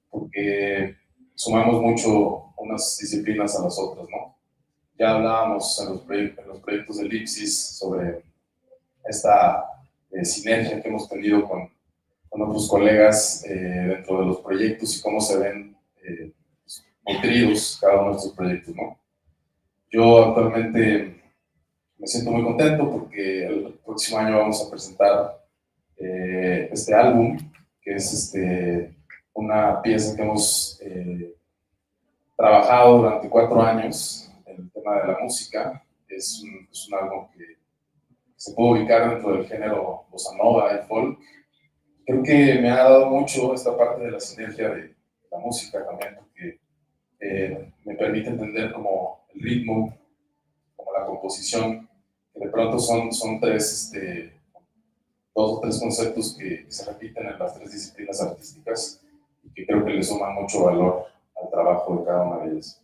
porque sumamos mucho unas disciplinas a las otras, ¿no? Ya hablábamos en los proyectos de Elipsis sobre esta sinergia que hemos tenido con otros colegas dentro de los proyectos y cómo se ven nutridos cada uno de estos proyectos, ¿no? Yo actualmente me siento muy contento porque el próximo año vamos a presentar este álbum, que es una pieza que hemos trabajado durante 4 años en el tema de la música. Es un álbum que se puede ubicar dentro del género bossa nova y folk. Creo que me ha dado mucho esta parte de la sinergia de la música también, porque me permite entender como el ritmo, como la composición, que de pronto son 2 o 3 conceptos que se repiten en las 3 disciplinas artísticas y que creo que le suman mucho valor al trabajo de cada una de ellas.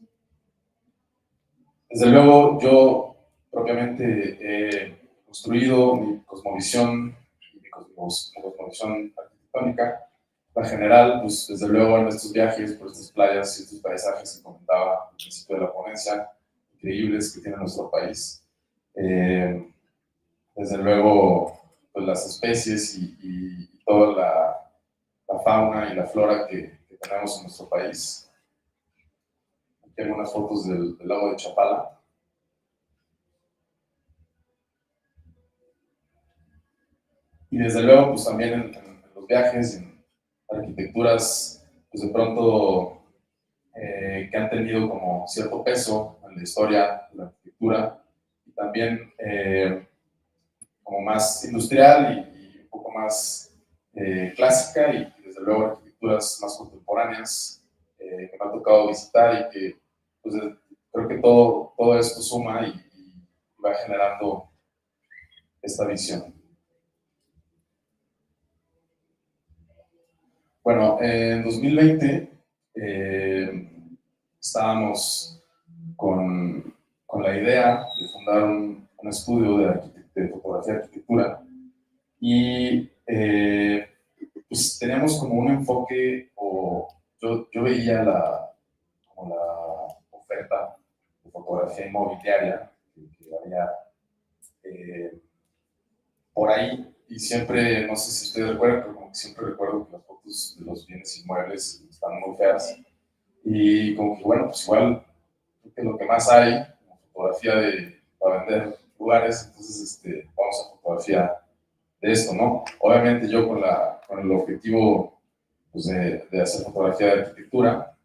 Desde luego, yo propiamente he construido mi cosmovisión y mi cosmovisión arquitectónica. En general, pues desde luego en estos viajes por estas playas y estos paisajes que comentaba al principio de la ponencia, increíbles que tiene nuestro país. Desde luego, pues las especies y toda la fauna y la flora que tenemos en nuestro país. Aquí hay algunas fotos del lago de Chapala. Y desde luego, pues también en los viajes, en arquitecturas, pues de pronto que han tenido como cierto peso en la historia de la arquitectura y también como más industrial y un poco más clásica y desde luego arquitecturas más contemporáneas que me ha tocado visitar y que pues, creo que todo esto suma y va generando esta visión. Bueno, en 2020 estábamos con la idea de fundar un estudio de fotografía y arquitectura y pues teníamos como un enfoque, o yo veía como la oferta de fotografía inmobiliaria que había por ahí, y siempre, no sé si ustedes recuerdan, pero como que siempre recuerdo que las fotos de los bienes inmuebles están muy feas. Y como que, bueno, pues igual, creo que lo que más hay, como fotografía para vender lugares, entonces vamos a fotografiar de esto, ¿no? Obviamente yo con el objetivo pues, de hacer fotografía de arquitectura,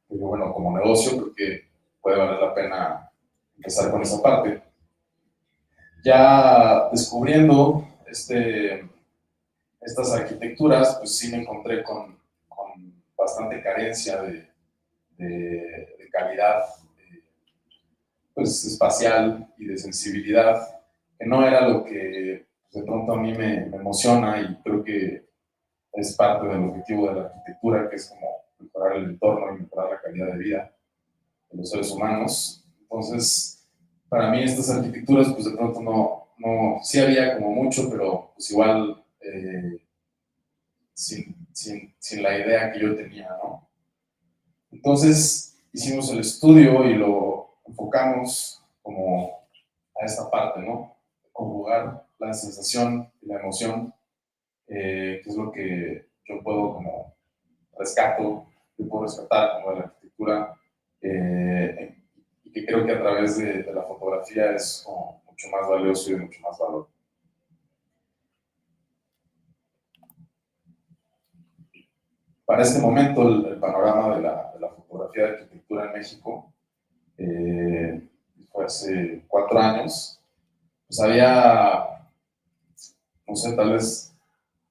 pero bueno, como negocio creo que puede valer la pena empezar con esa parte. Ya descubriendo estas arquitecturas, pues sí me encontré con bastante carencia de calidad pues, espacial y de sensibilidad, que no era lo que pues, de pronto a mí me emociona y creo que es parte del objetivo de la arquitectura, que es como mejorar el entorno y mejorar la calidad de vida de los seres humanos. Entonces, para mí estas arquitecturas, pues de pronto sí había como mucho, pero pues igual sin la idea que yo tenía, ¿no? Entonces, hicimos el estudio y lo enfocamos como a esta parte, ¿no? Conjugar la sensación y la emoción, que es lo que yo puedo como yo puedo rescatar como de la arquitectura, y que creo que a través de la fotografía es como mucho más valioso y de mucho más valor. Para este momento, el panorama de la fotografía de arquitectura en México fue hace 4 años. Pues había, no sé, tal vez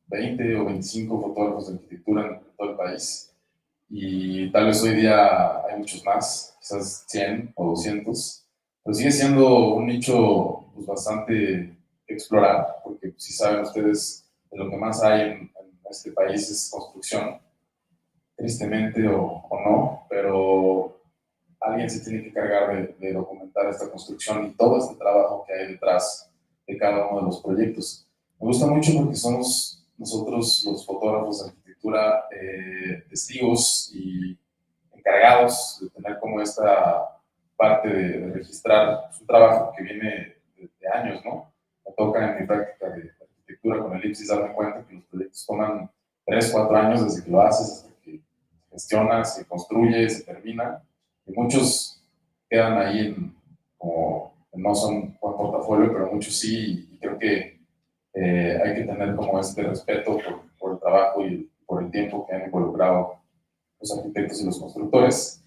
20 o 25 fotógrafos de arquitectura en todo el país. Y tal vez hoy día hay muchos más, quizás 100 o 200, pero sigue siendo un nicho pues, bastante que explorar, porque si saben ustedes de lo que más hay en este país es construcción, tristemente o no, pero alguien se tiene que cargar de documentar esta construcción y todo este trabajo que hay detrás de cada uno de los proyectos. Me gusta mucho porque somos nosotros los fotógrafos de arquitectura testigos y encargados de tener como esta parte de registrar un trabajo que viene de años, ¿no? Me toca en mi práctica de arquitectura con el IPSIS darme cuenta que los proyectos toman 3, 4 años desde que lo haces hasta que se gestiona, se construye, se termina, y muchos quedan ahí como no son buen portafolio, pero muchos sí, y creo que hay que tener como este respeto por el trabajo y por el tiempo que han involucrado los arquitectos y los constructores.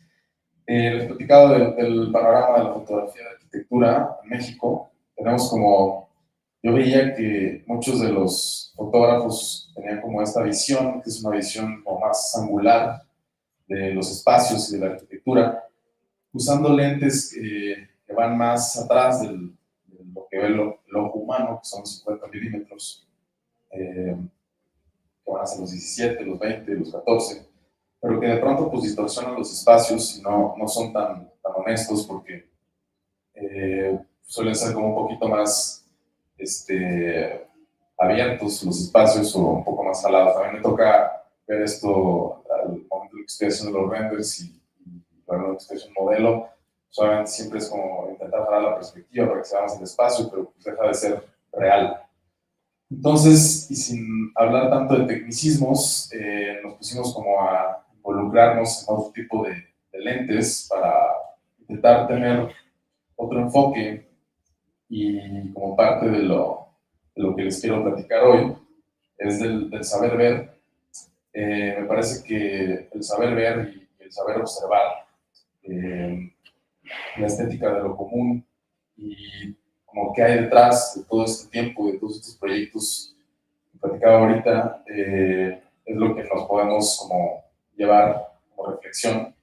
Les he platicado del panorama de la fotografía de arquitectura en México. Tenemos como, yo veía que muchos de los fotógrafos tenían como esta visión, que es una visión como más angular de los espacios y de la arquitectura, usando lentes que van más atrás de lo que ve el ojo humano, que son 50 milímetros, que van a ser los 17, los 20, los 14, pero que de pronto pues distorsionan los espacios y no son tan honestos porque suelen ser como un poquito más abiertos los espacios o un poco más jalados. A mí me toca ver esto al momento de que estoy haciendo los renders y bueno, que estoy haciendo un modelo, solamente siempre es como intentar jalar la perspectiva para que se avance el espacio, pero pues deja de ser real. Entonces, y sin hablar tanto de tecnicismos, nos pusimos como a involucrarnos en otro tipo de lentes para intentar tener otro enfoque y como parte de lo que les quiero platicar hoy es del saber ver. Me parece que el saber ver y el saber observar, la estética de lo común y como qué hay detrás de todo este tiempo, de todos estos proyectos que platicaba ahorita, es lo que nos podemos como llevar como reflexión.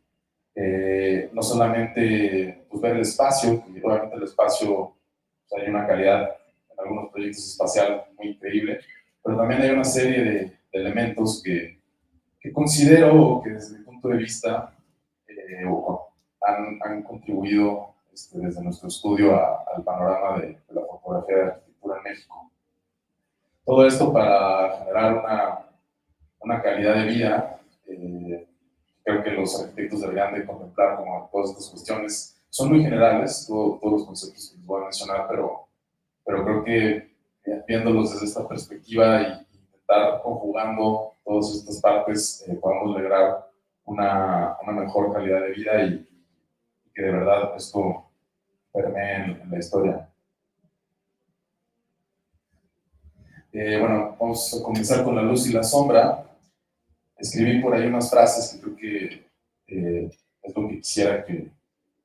No solamente pues, ver el espacio, que obviamente el espacio pues, hay una calidad en algunos proyectos espacial muy increíble, pero también hay una serie de elementos que considero que desde mi punto de vista han contribuido desde nuestro estudio al panorama de la fotografía de arquitectura en México. Todo esto para generar una calidad de vida. Creo que los arquitectos deberían de contemplar como todas estas cuestiones. Son muy generales, todos los conceptos que les voy a mencionar, pero creo que viéndolos desde esta perspectiva y intentar conjugando todas estas partes, podemos lograr una mejor calidad de vida y que de verdad esto permee en la historia. Bueno, vamos a comenzar con la luz y la sombra. Escribí por ahí unas frases que creo que es lo que quisiera que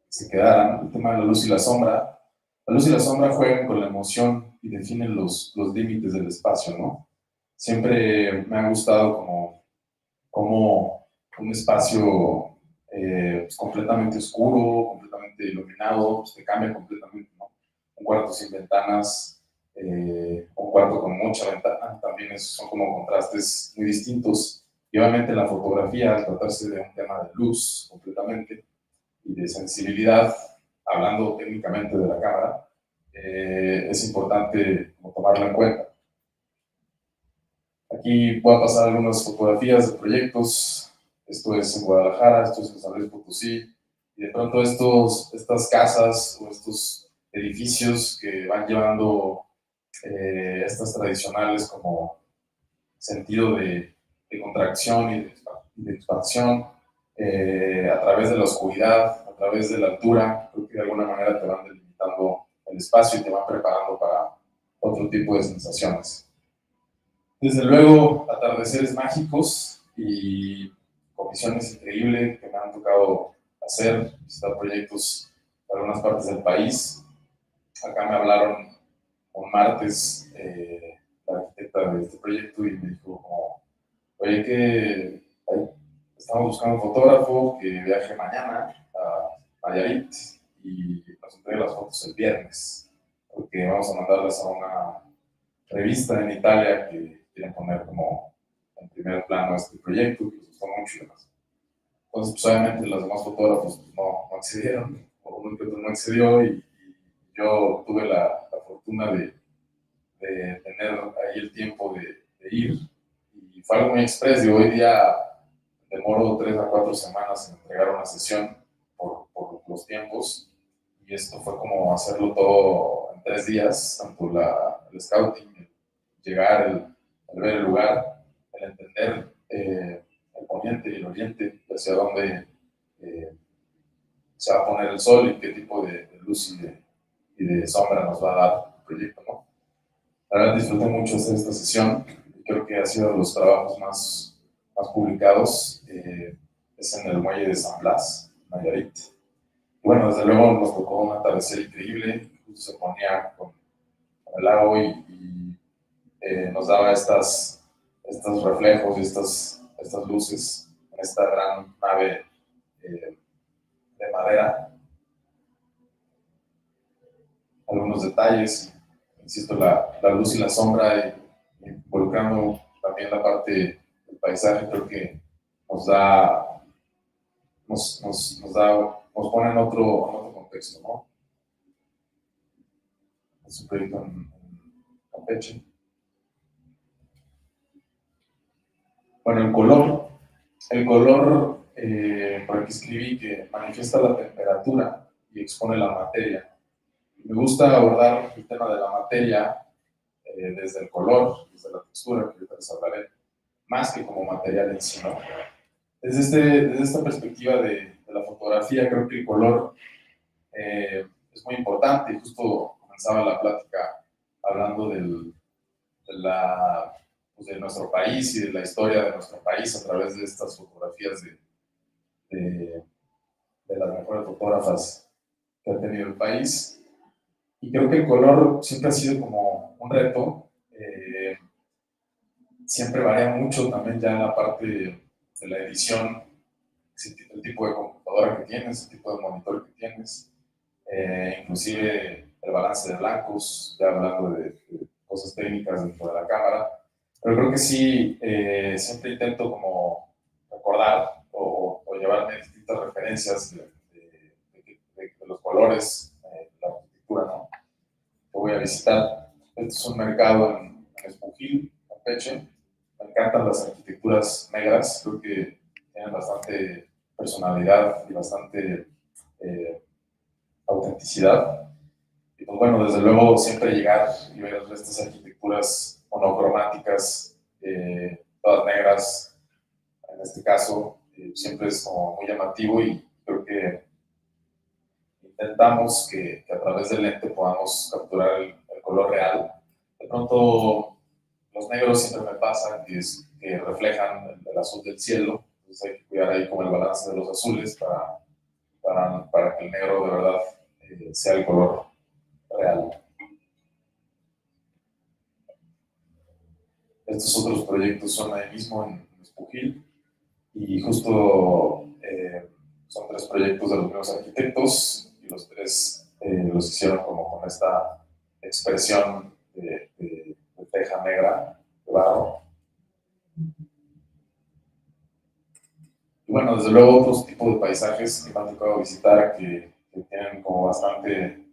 se quedaran. El tema de la luz y la sombra. La luz y la sombra juegan con la emoción y definen los límites del espacio, ¿no? Siempre me ha gustado como un espacio pues, completamente oscuro, completamente iluminado, pues, te cambia completamente, ¿no? Un cuarto sin ventanas, un cuarto con mucha ventana, también son como contrastes muy distintos. Y obviamente la fotografía, al tratarse de un tema de luz completamente y de sensibilidad, hablando técnicamente de la cámara, es importante como tomarlo en cuenta. Aquí voy a pasar algunas fotografías de proyectos. Esto es en Guadalajara, esto es en San Luis Potosí. Y de pronto estas casas o estos edificios que van llevando estas tradicionales como sentido de contracción y de expansión a través de la oscuridad, a través de la altura, creo que de alguna manera te van delimitando el espacio y te van preparando para otro tipo de sensaciones. Desde luego, atardeceres mágicos y comisiones increíbles que me han tocado hacer, visitar proyectos en algunas partes del país. Acá me hablaron un martes la arquitecta de este proyecto y me dijo como, oye, que estamos buscando un fotógrafo que viaje mañana a Nayarit y nos entregue las fotos el viernes, porque vamos a mandarlas a una revista en Italia que quieren poner como en primer plano este proyecto, que les gustó mucho y demás. Entonces, pues obviamente los demás fotógrafos pues, no accedieron, o uno que otro no accedió, y yo tuve la fortuna de tener ahí el tiempo de ir, y fue algo muy express. Yo hoy día demoro 3 a 4 semanas en entregar una sesión por los tiempos, y esto fue como hacerlo todo en 3 días, tanto el scouting, el llegar, el ver el lugar, el entender el poniente y el oriente, hacia dónde se va a poner el sol y qué tipo de luz y de sombra nos va a dar el proyecto, ¿no? La verdad disfruté mucho hacer esta sesión y creo que ha sido de los trabajos más publicados. Es en el muelle de San Blas, Nayarit. Y bueno, desde luego nos tocó un atardecer increíble, justo se ponía con el lago y nos daba estos reflejos y estas luces en esta gran nave de madera. Algunos detalles, insisto, la luz y la sombra, involucrando también la parte del paisaje, creo que nos pone en otro contexto, ¿no? Es un proyecto en Campeche. Bueno, el color por el que escribí que manifiesta la temperatura y expone la materia. Me gusta abordar el tema de la materia desde el color, desde la textura, que ahorita les hablaré, más que como material en sí, ¿no? Desde esta perspectiva de la fotografía, creo que el color es muy importante, y justo comenzaba la plática hablando de nuestro país y de la historia de nuestro país a través de estas fotografías de las mejores fotógrafas que ha tenido el país. Y creo que el color siempre ha sido como un reto. Siempre varía mucho también ya la parte de la edición, el tipo de computadora que tienes, el tipo de monitor que tienes, inclusive el balance de blancos, ya hablando de cosas técnicas dentro de la cámara. Pero creo que sí, siempre intento como recordar o llevarme distintas referencias de los colores, la arquitectura, ¿no? Que voy a visitar. Este es un mercado en Espujil, Campeche. Me encantan las arquitecturas negras, creo que tienen bastante personalidad y bastante autenticidad. Y pues bueno, desde luego siempre llegar y ver estas arquitecturas monocromáticas, todas negras, en este caso, siempre es como muy llamativo y creo que intentamos que a través del lente podamos capturar el color real. De pronto, los negros siempre me pasa que reflejan el azul del cielo, entonces hay que cuidar ahí como el balance de los azules para que el negro de verdad sea el color real. Estos otros proyectos son ahí mismo en Espujil y justo son 3 proyectos de los mismos arquitectos y los 3 los hicieron como con esta expresión de teja negra, de barro. Y bueno, desde luego otros tipos de paisajes que me han tocado visitar que tienen como bastante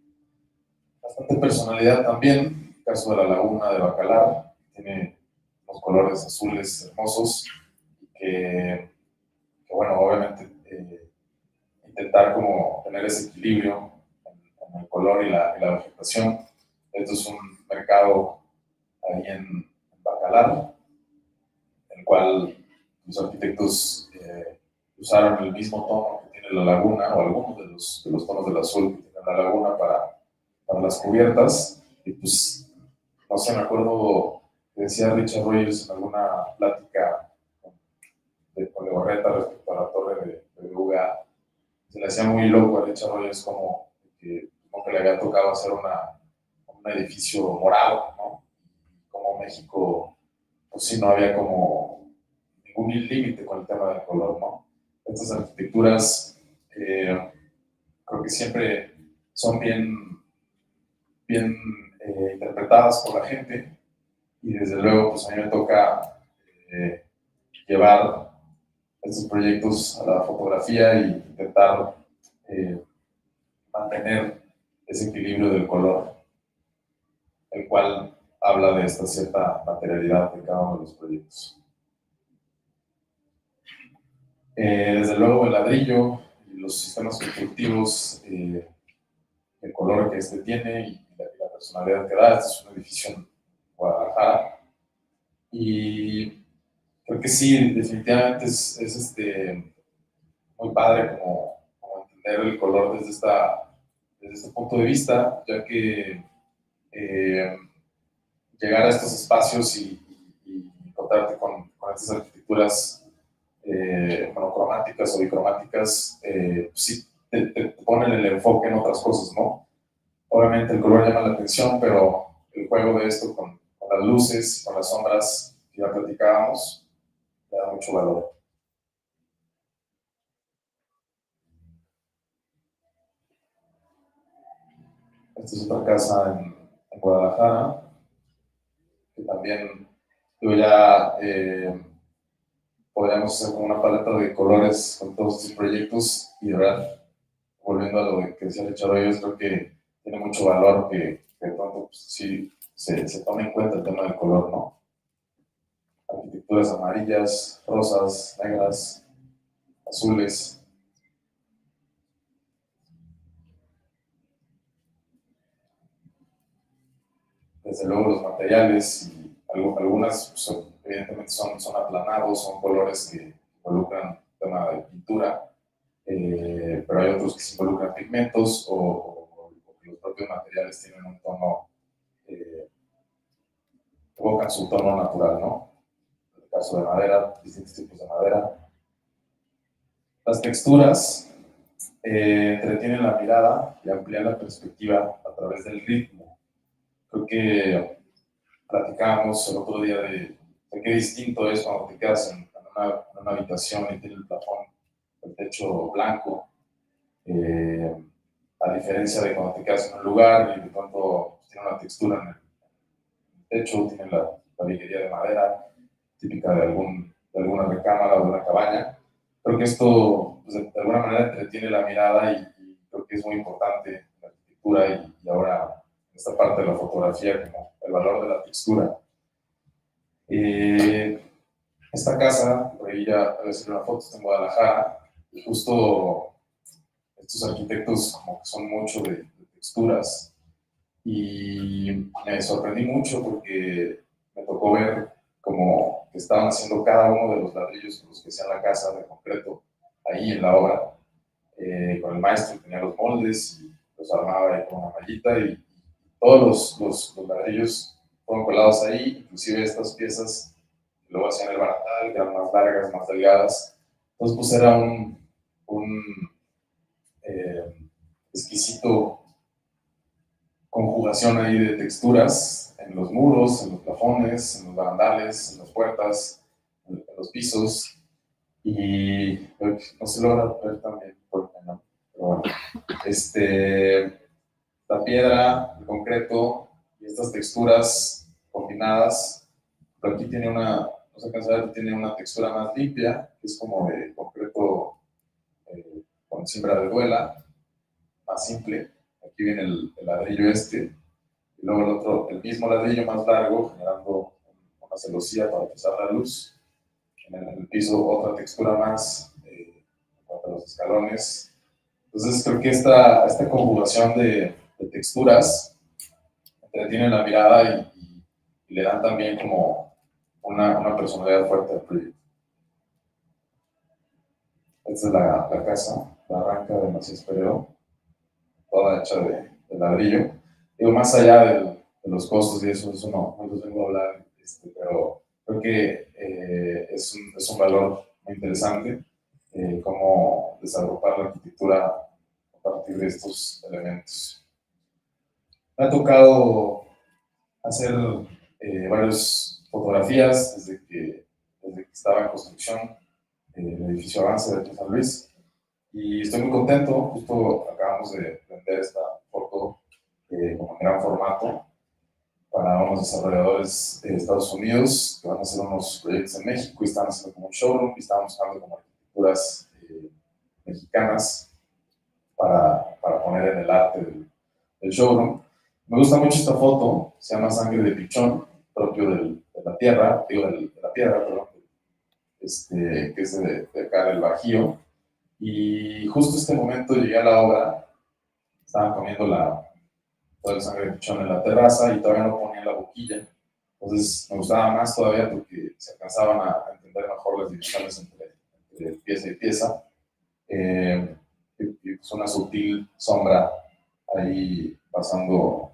personalidad también. El caso de la laguna de Bacalar, tiene unos colores azules hermosos que bueno, obviamente intentar como tener ese equilibrio en el color y la vegetación. Esto es un mercado ahí en Bacalar, en el cual los arquitectos usaron el mismo tono que tiene la laguna, o algunos de los tonos del azul que tiene la laguna para las cubiertas. Y pues, no sé, me acuerdo que decía Richard Rogers en alguna plática con Legorreta respecto a la torre de BVA, se le hacía muy loco a Richard Rogers como que le había tocado hacer un edificio morado, ¿no? Como México, pues sí, no había como ningún límite con el tema del color, ¿no? Estas arquitecturas creo que siempre son bien interpretadas por la gente y desde luego pues a mí me toca llevar estos proyectos a la fotografía y intentar mantener ese equilibrio del color, el cual habla de esta cierta materialidad de cada uno de los proyectos. Desde luego el ladrillo y los sistemas constructivos, el color que este tiene y la personalidad que da. Este es un edificio en Guadalajara y creo que sí, definitivamente es muy padre como entender el color desde este punto de vista, ya que llegar a estos espacios y encontrarte con estas arquitecturas monocromáticas o bicromáticas, sí te ponen el enfoque en otras cosas, ¿no? Obviamente el color llama la atención, pero el juego de esto con las luces, con las sombras que ya platicábamos, le da mucho valor. Esta es otra casa en Guadalajara, que también ya podríamos hacer como una paleta de colores con todos estos proyectos y de verdad, volviendo a lo que decía Richard Hoyos, creo que tiene mucho valor que de pronto pues, sí se tome en cuenta el tema del color, ¿no? Arquitecturas amarillas, rosas, negras, azules. Desde luego los materiales y algunas pues, evidentemente son aplanados, son colores que involucran tema de pintura, pero hay otros que se involucran pigmentos o que los propios materiales tienen un tono, evocan su tono natural, ¿no? En el caso de madera, distintos tipos de madera. Las texturas entretienen la mirada y amplían la perspectiva a través del ritmo. Creo que platicábamos el otro día de qué distinto es cuando te quedas en una habitación y tiene el plafón, el techo blanco, a diferencia de cuando te quedas en un lugar y de pronto tiene una textura en el techo, tiene la viguería de madera, típica de alguna recámara o de una cabaña. Creo que esto pues, de alguna manera entretiene la mirada y creo que es muy importante en la arquitectura y ahora en esta parte de la fotografía como el valor de la textura. Esta casa, por ahí ya voy a hacer una foto, está en Guadalajara, y justo estos arquitectos como que son mucho de texturas y me sorprendí mucho porque me tocó ver como que estaban haciendo cada uno de los ladrillos con los que hacían la casa de concreto ahí en la obra, con el maestro que tenía los moldes y los armaba ahí con una mallita y todos los ladrillos fueron colados ahí, inclusive estas piezas que luego hacían el barandal, que eran más largas, más delgadas. Entonces pues era un exquisito conjugación ahí de texturas en los muros, en los plafones, en los barandales, en las puertas, en los pisos, y no se logra ver también porque no, pero bueno, la piedra, el concreto y estas texturas combinadas, pero aquí tiene no se alcanza a ver, tiene una textura más limpia, que es como de concreto con siembra de duela, más simple. Aquí viene el ladrillo y luego el mismo ladrillo más largo, generando una celosía para pasar la luz. En el piso otra textura más, para los escalones. Entonces creo que esta conjugación de texturas entretiene la mirada y le dan también como una personalidad fuerte al proyecto. Esta es la casa, la arranca de Macías Peredo, toda hecha de ladrillo. Digo, más allá de los costos y eso no les vengo a hablar, pero creo que es un valor muy interesante, cómo desagrupar la arquitectura a partir de estos elementos. Me ha tocado hacer varias fotografías desde que estaba en construcción el edificio Avance de San Luis. Y estoy muy contento, justo acabamos de vender esta foto como en gran formato para unos desarrolladores de Estados Unidos que van a hacer unos proyectos en México y están haciendo como un showroom y están buscando como arquitecturas mexicanas para poner en el arte del showroom. Me gusta mucho esta foto, se llama Sangre de Pichón, propio de la tierra, digo de la piedra, perdón, que es de acá del Bajío. Y justo este momento llegué a la obra, estaban poniendo toda la sangre de pichón en la terraza y todavía no ponían la boquilla. Entonces me gustaba más todavía porque se alcanzaban a entender mejor las divisiones entre pieza y pieza. Y pues una sutil sombra ahí pasando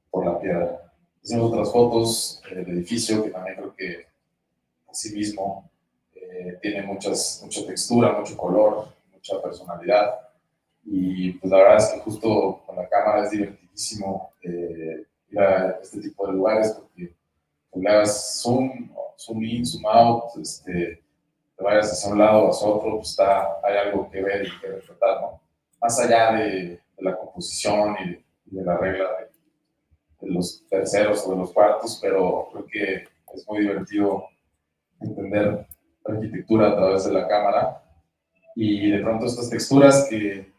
por la piedra. Hicimos otras fotos del edificio que también creo que así mismo tiene mucha textura, mucho color, mucha personalidad. Y pues la verdad es que justo con la cámara es divertidísimo ir a este tipo de lugares porque pues, le hagas zoom in, zoom out, te vayas hacia un lado o hacia otro, pues hay algo que ver y que respetar, ¿no? Más allá de la composición y de la regla de los terceros o de los cuartos, pero creo que es muy divertido entender la arquitectura a través de la cámara y de pronto estas texturas que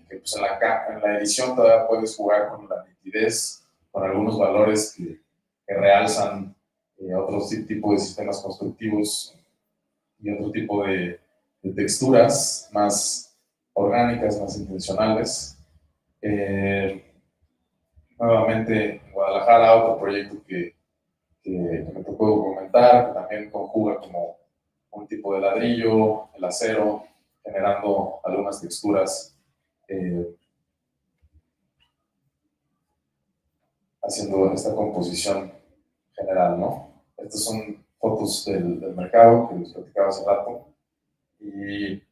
pues en la edición todavía puedes jugar con la nitidez, con algunos valores que realzan otros tipos de sistemas constructivos y otro tipo de texturas más orgánicas, más intencionales. Nuevamente en Guadalajara, otro proyecto que me tocó documentar, que también conjuga como un tipo de ladrillo, el acero, generando algunas texturas, haciendo esta composición general, ¿no? Estas son fotos del mercado que les platicaba hace rato y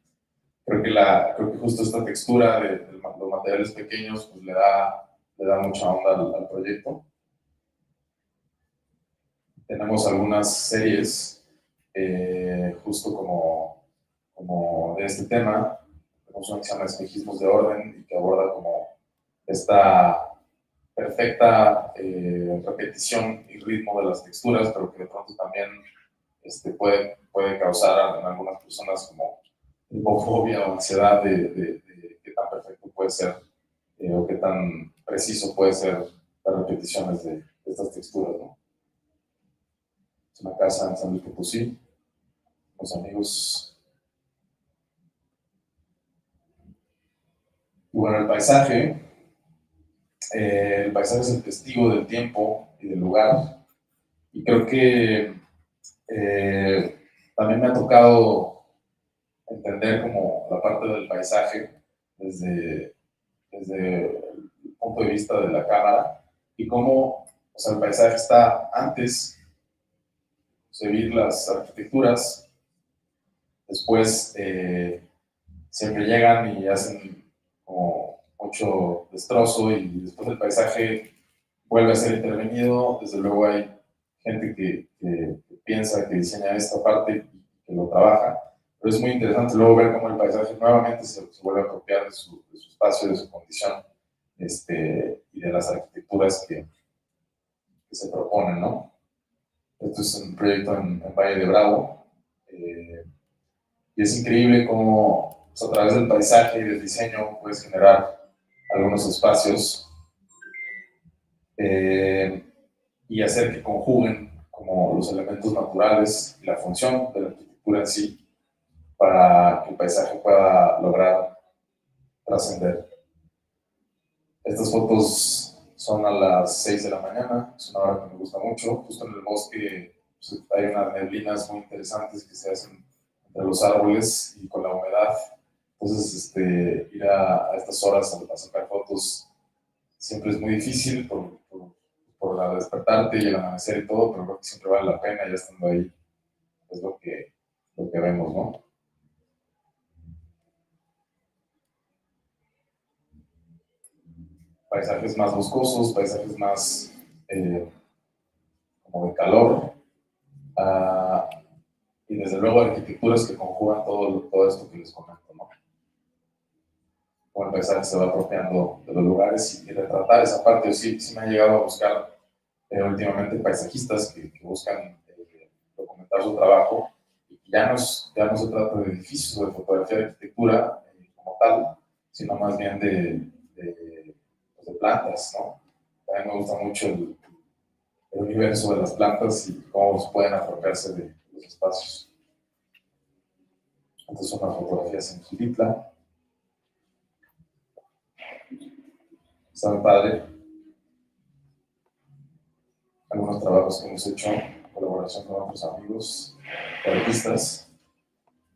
creo que justo esta textura de los materiales pequeños pues le da mucha onda al proyecto. Tenemos algunas series justo como de este tema. Tenemos una que se llama Espejismos de Orden y que aborda como esta perfecta repetición y ritmo de las texturas, pero que de pronto también puede causar en algunas personas como hipofobia o ansiedad de qué tan perfecto puede ser o qué tan preciso puede ser las repeticiones de estas texturas, ¿no? Es una casa en San Luis Potosí, los amigos. Y bueno, el paisaje es el testigo del tiempo y del lugar. Y creo que También me ha tocado entender como la parte del paisaje desde el punto de vista de la cámara y cómo, o sea, el paisaje está antes de concebir las arquitecturas, después siempre llegan y hacen como mucho destrozo y después el paisaje vuelve a ser intervenido. Desde luego hay gente que piensa, que diseña esta parte y que lo trabaja, pero es muy interesante luego ver cómo el paisaje nuevamente se vuelve a apropiar de su espacio, de su condición, y de las arquitecturas que se proponen, ¿no? Esto es un proyecto en Valle de Bravo, y es increíble cómo pues, a través del paisaje y del diseño puedes generar algunos espacios y hacer que conjuguen como los elementos naturales y la función de la arquitectura en sí para que el paisaje pueda lograr trascender. Estas fotos son a las 6 de la mañana, es una hora que me gusta mucho, justo en el bosque pues, hay unas neblinas muy interesantes que se hacen entre los árboles y con la humedad. Entonces, ir a estas horas a sacar fotos siempre es muy difícil por la despertarte y el amanecer y todo, pero creo que siempre vale la pena ya estando ahí, es lo que vemos, ¿no? Paisajes más boscosos, paisajes más como de calor, y desde luego arquitecturas que conjugan todo esto que les comento, ¿no? Como el paisaje se va apropiando de los lugares y retratar esa parte. Sí me han llegado a buscar últimamente paisajistas que buscan documentar su trabajo y que ya no se trata de edificios o de fotografía de arquitectura como tal, sino más bien de plantas, ¿no? A mí me gusta mucho el universo de las plantas y cómo se pueden apropiarse de los espacios. Estas son las fotografías en Gilitla. Está muy padre. Algunos trabajos que hemos hecho en colaboración con otros amigos, artistas.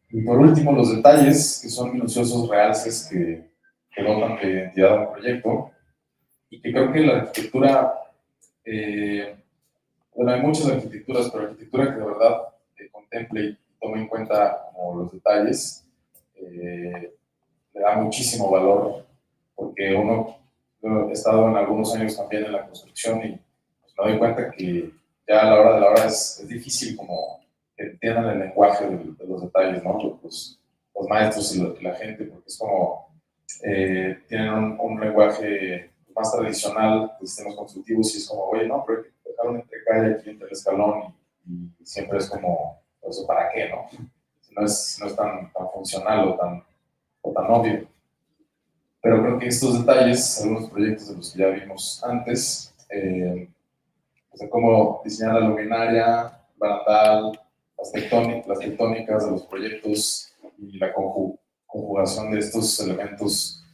Y por último, los detalles, que son minuciosos realces que dotan de identidad a un proyecto. Y que creo que la arquitectura, bueno, hay muchas arquitecturas, pero arquitectura que de verdad contemple y tome en cuenta como los detalles, le da muchísimo valor, porque yo he estado en algunos años también en la construcción y pues, me doy cuenta que ya a la hora de la hora es difícil como que entiendan el lenguaje de los detalles, ¿no? Los maestros y la gente, porque es como, tienen un lenguaje más tradicional de sistemas constructivos y es como, oye, no, pero hay que dejar una entrecalle aquí entre el escalón y siempre es como, ¿eso para qué, no? No es tan funcional o tan obvio. Pero creo que estos detalles, algunos proyectos de los que ya vimos antes, o sea, cómo diseñar la luminaria, barandal, las tectónicas de los proyectos y la conjugación de estos elementos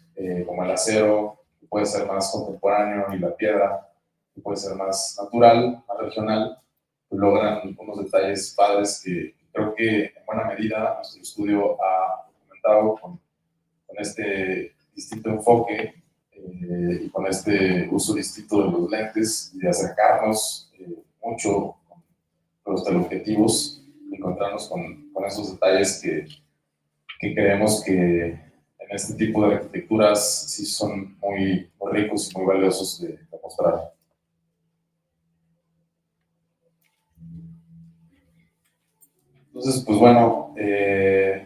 como el acero, que puede ser más contemporáneo, y la piedra, que puede ser más natural, más regional, pues logran unos detalles padres que creo que en buena medida nuestro estudio ha documentado con este distinto enfoque y con este uso distinto de los lentes y de acercarnos mucho con los teleobjetivos y encontrarnos con esos detalles que creemos que en este tipo de arquitecturas sí son muy ricos y muy valiosos de mostrar. Entonces, pues bueno,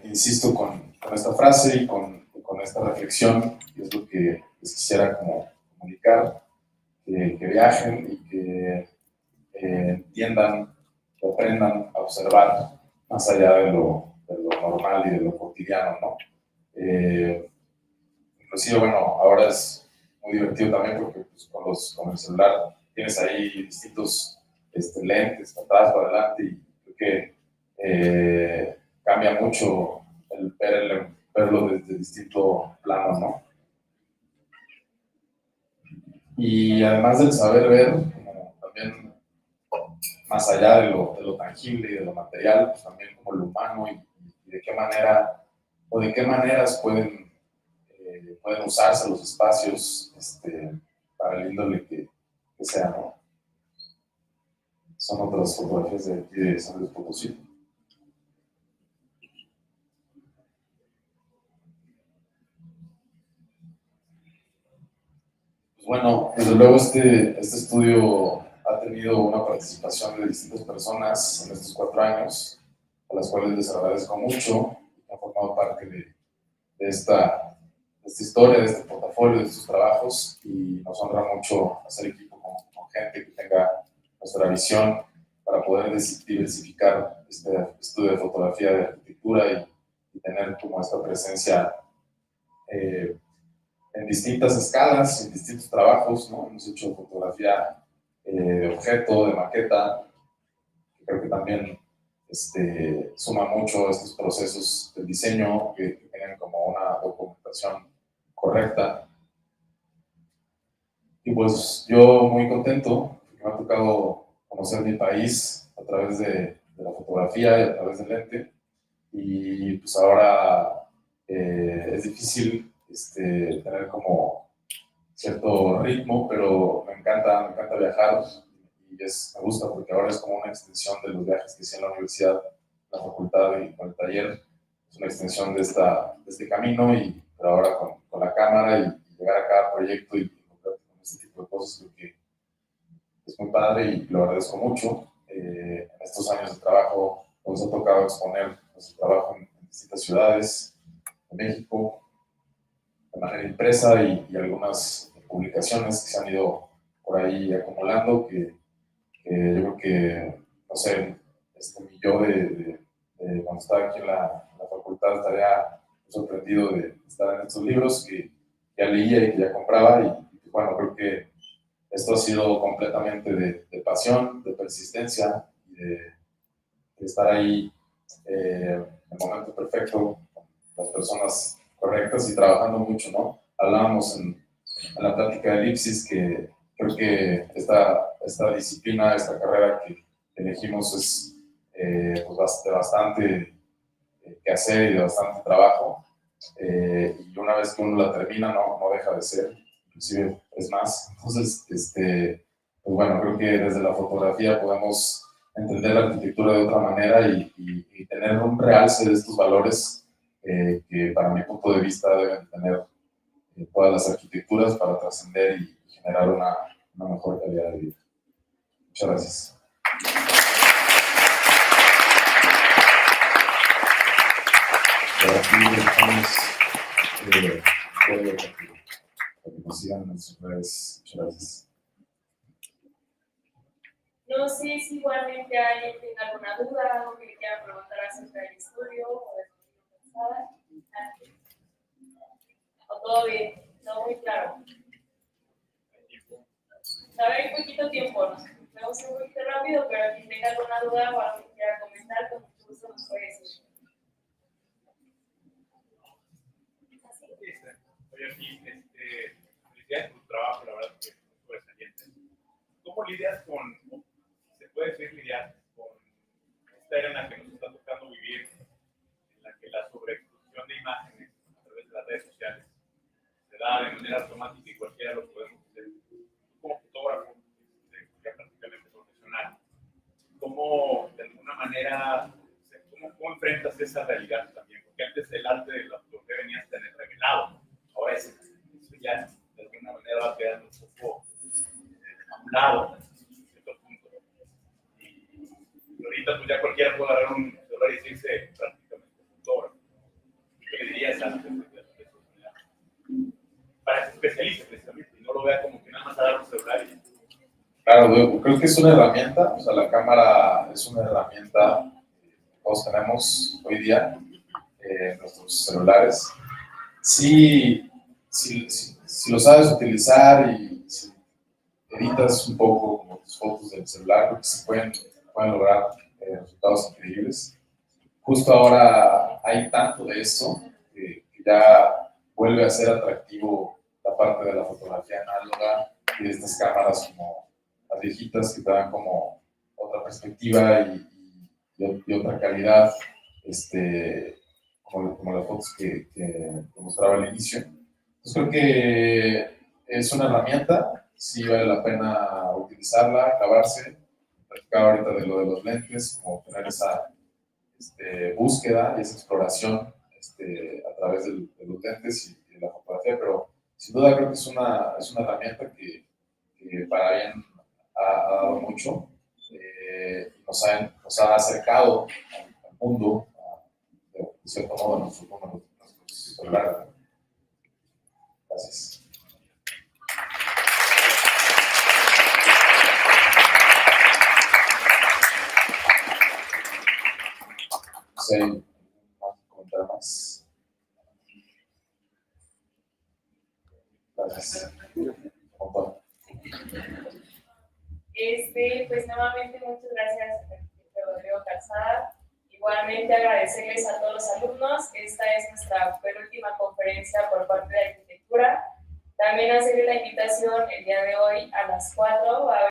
insisto con esta frase y con esta reflexión, que es lo que les quisiera como comunicar, que viajen y que entiendan, que aprendan a observar más allá de lo normal y de lo cotidiano, ¿no? Inclusive, bueno, ahora es muy divertido también porque pues, con el celular tienes ahí distintos lentes, para atrás, para adelante, y creo que cambia mucho el verlo desde distinto plano, ¿no? Y además del saber ver, como también más allá de lo tangible y de lo material, pues también como lo humano y de qué manera o de qué maneras pueden usarse los espacios para el índole que sea, ¿no? Son otras fotografías de aquí de San Luis Potosí. Pues bueno, desde luego este estudio ha tenido una participación de distintas personas en estos 4 años, a las cuales les agradezco mucho, que han formado parte de esta historia, de este portafolio, de estos trabajos, y nos honra mucho hacer equipo con gente que tenga nuestra visión para poder diversificar este estudio de fotografía de arquitectura y tener como esta presencia en distintas escalas, en distintos trabajos, ¿no? Hemos hecho fotografía de objeto, de maqueta, que creo que también suma mucho a estos procesos del diseño que tienen como una documentación correcta. Y pues yo muy contento, porque me ha tocado conocer mi país a través de la fotografía y a través del lente, y pues ahora es difícil tener como cierto ritmo, pero me encanta viajar y me gusta porque ahora es como una extensión de los viajes que hice en la universidad, la facultad y con el taller. Es una extensión de este camino, pero ahora con la cámara y llegar a cada proyecto y encontrarte con este tipo de cosas, creo que es muy padre y lo agradezco mucho. En estos años de trabajo nos ha tocado exponer nuestro trabajo en distintas ciudades de México, de manera impresa y algunas publicaciones que se han ido por ahí acumulando, que yo creo que, no sé, yo cuando estaba aquí en la facultad estaría sorprendido de estar en estos libros que ya leía y que ya compraba, y bueno, creo que esto ha sido completamente de pasión, de persistencia y de estar ahí en el momento perfecto, con las personas correctas y trabajando mucho, ¿no? Hablábamos en la plática de Elipsis que creo que esta disciplina, esta carrera que elegimos es pues de bastante que hacer y de bastante trabajo, y una vez que uno la termina no deja de ser, inclusive es más. Entonces, pues bueno, creo que desde la fotografía podemos entender la arquitectura de otra manera y tener un realce de estos valores que para mi punto de vista deben tener todas las arquitecturas para trascender y generar una mejor calidad de vida. Muchas gracias. Por aquí dejamos para que nos sigan en sus redes. Muchas gracias. No sé si igualmente alguien tenga alguna duda, algo que le quiera preguntar acerca del estudio o de su pensada. O todo bien, todo muy claro. Sabe, hay poquito tiempo, ¿no? Vamos un poquito rápido, pero quien tenga alguna duda o algo que quiera comentar, con mucho gusto nos puede decir. Oye, aquí, felicidades por tu trabajo, la verdad que es muy sobresaliente. ¿Cómo lidias con, se puede decir lidiar con esta era en la que nos está tocando vivir, en la que la sobreexposición de imágenes a través de las redes sociales se da de manera automática y cualquiera lo podemos hacer? Tú como fotógrafo, ya prácticamente profesional, ¿cómo de alguna manera, cómo enfrentas esa realidad también? Porque antes el arte de la fotografía venía hasta en el revelado, ¿no? Ahora eso ya de alguna manera va quedando un poco a un lado, en cierto punto. Y ahorita pues ya cualquiera puede agarrar un celular y decirse prácticamente fotógrafo. ¿Qué le dirías a para que se especialice precisamente y no lo vea como que nada más agarrar un celular y... Claro, creo que es una herramienta, o sea, la cámara es una herramienta que todos tenemos hoy día en nuestros celulares. Si lo sabes utilizar y si editas un poco como tus fotos del celular, creo que se pueden lograr resultados increíbles. Justo ahora hay tanto de esto que ya vuelve a ser atractivo la parte de la fotografía análoga y de estas cámaras como las viejitas que te dan como otra perspectiva y otra calidad, como las fotos que mostraba al inicio. Entonces creo que es una herramienta, sí vale la pena utilizarla, clavarse. Platicaba ahorita de lo de los lentes, como tener esa búsqueda y esa exploración a través de los lentes y de la fotografía, pero sin duda creo que es una herramienta que para bien ha dado mucho, nos ha acercado al mundo, de cierto modo, nuestros celulares. Gracias. No sé, ¿más comentar más? Gracias. Pues nuevamente muchas gracias, Rodrigo Calzada. Igualmente agradecerles a todos los alumnos. Esta es nuestra penúltima conferencia por parte de arquitectura. También hacerles la invitación el día de hoy a las 4.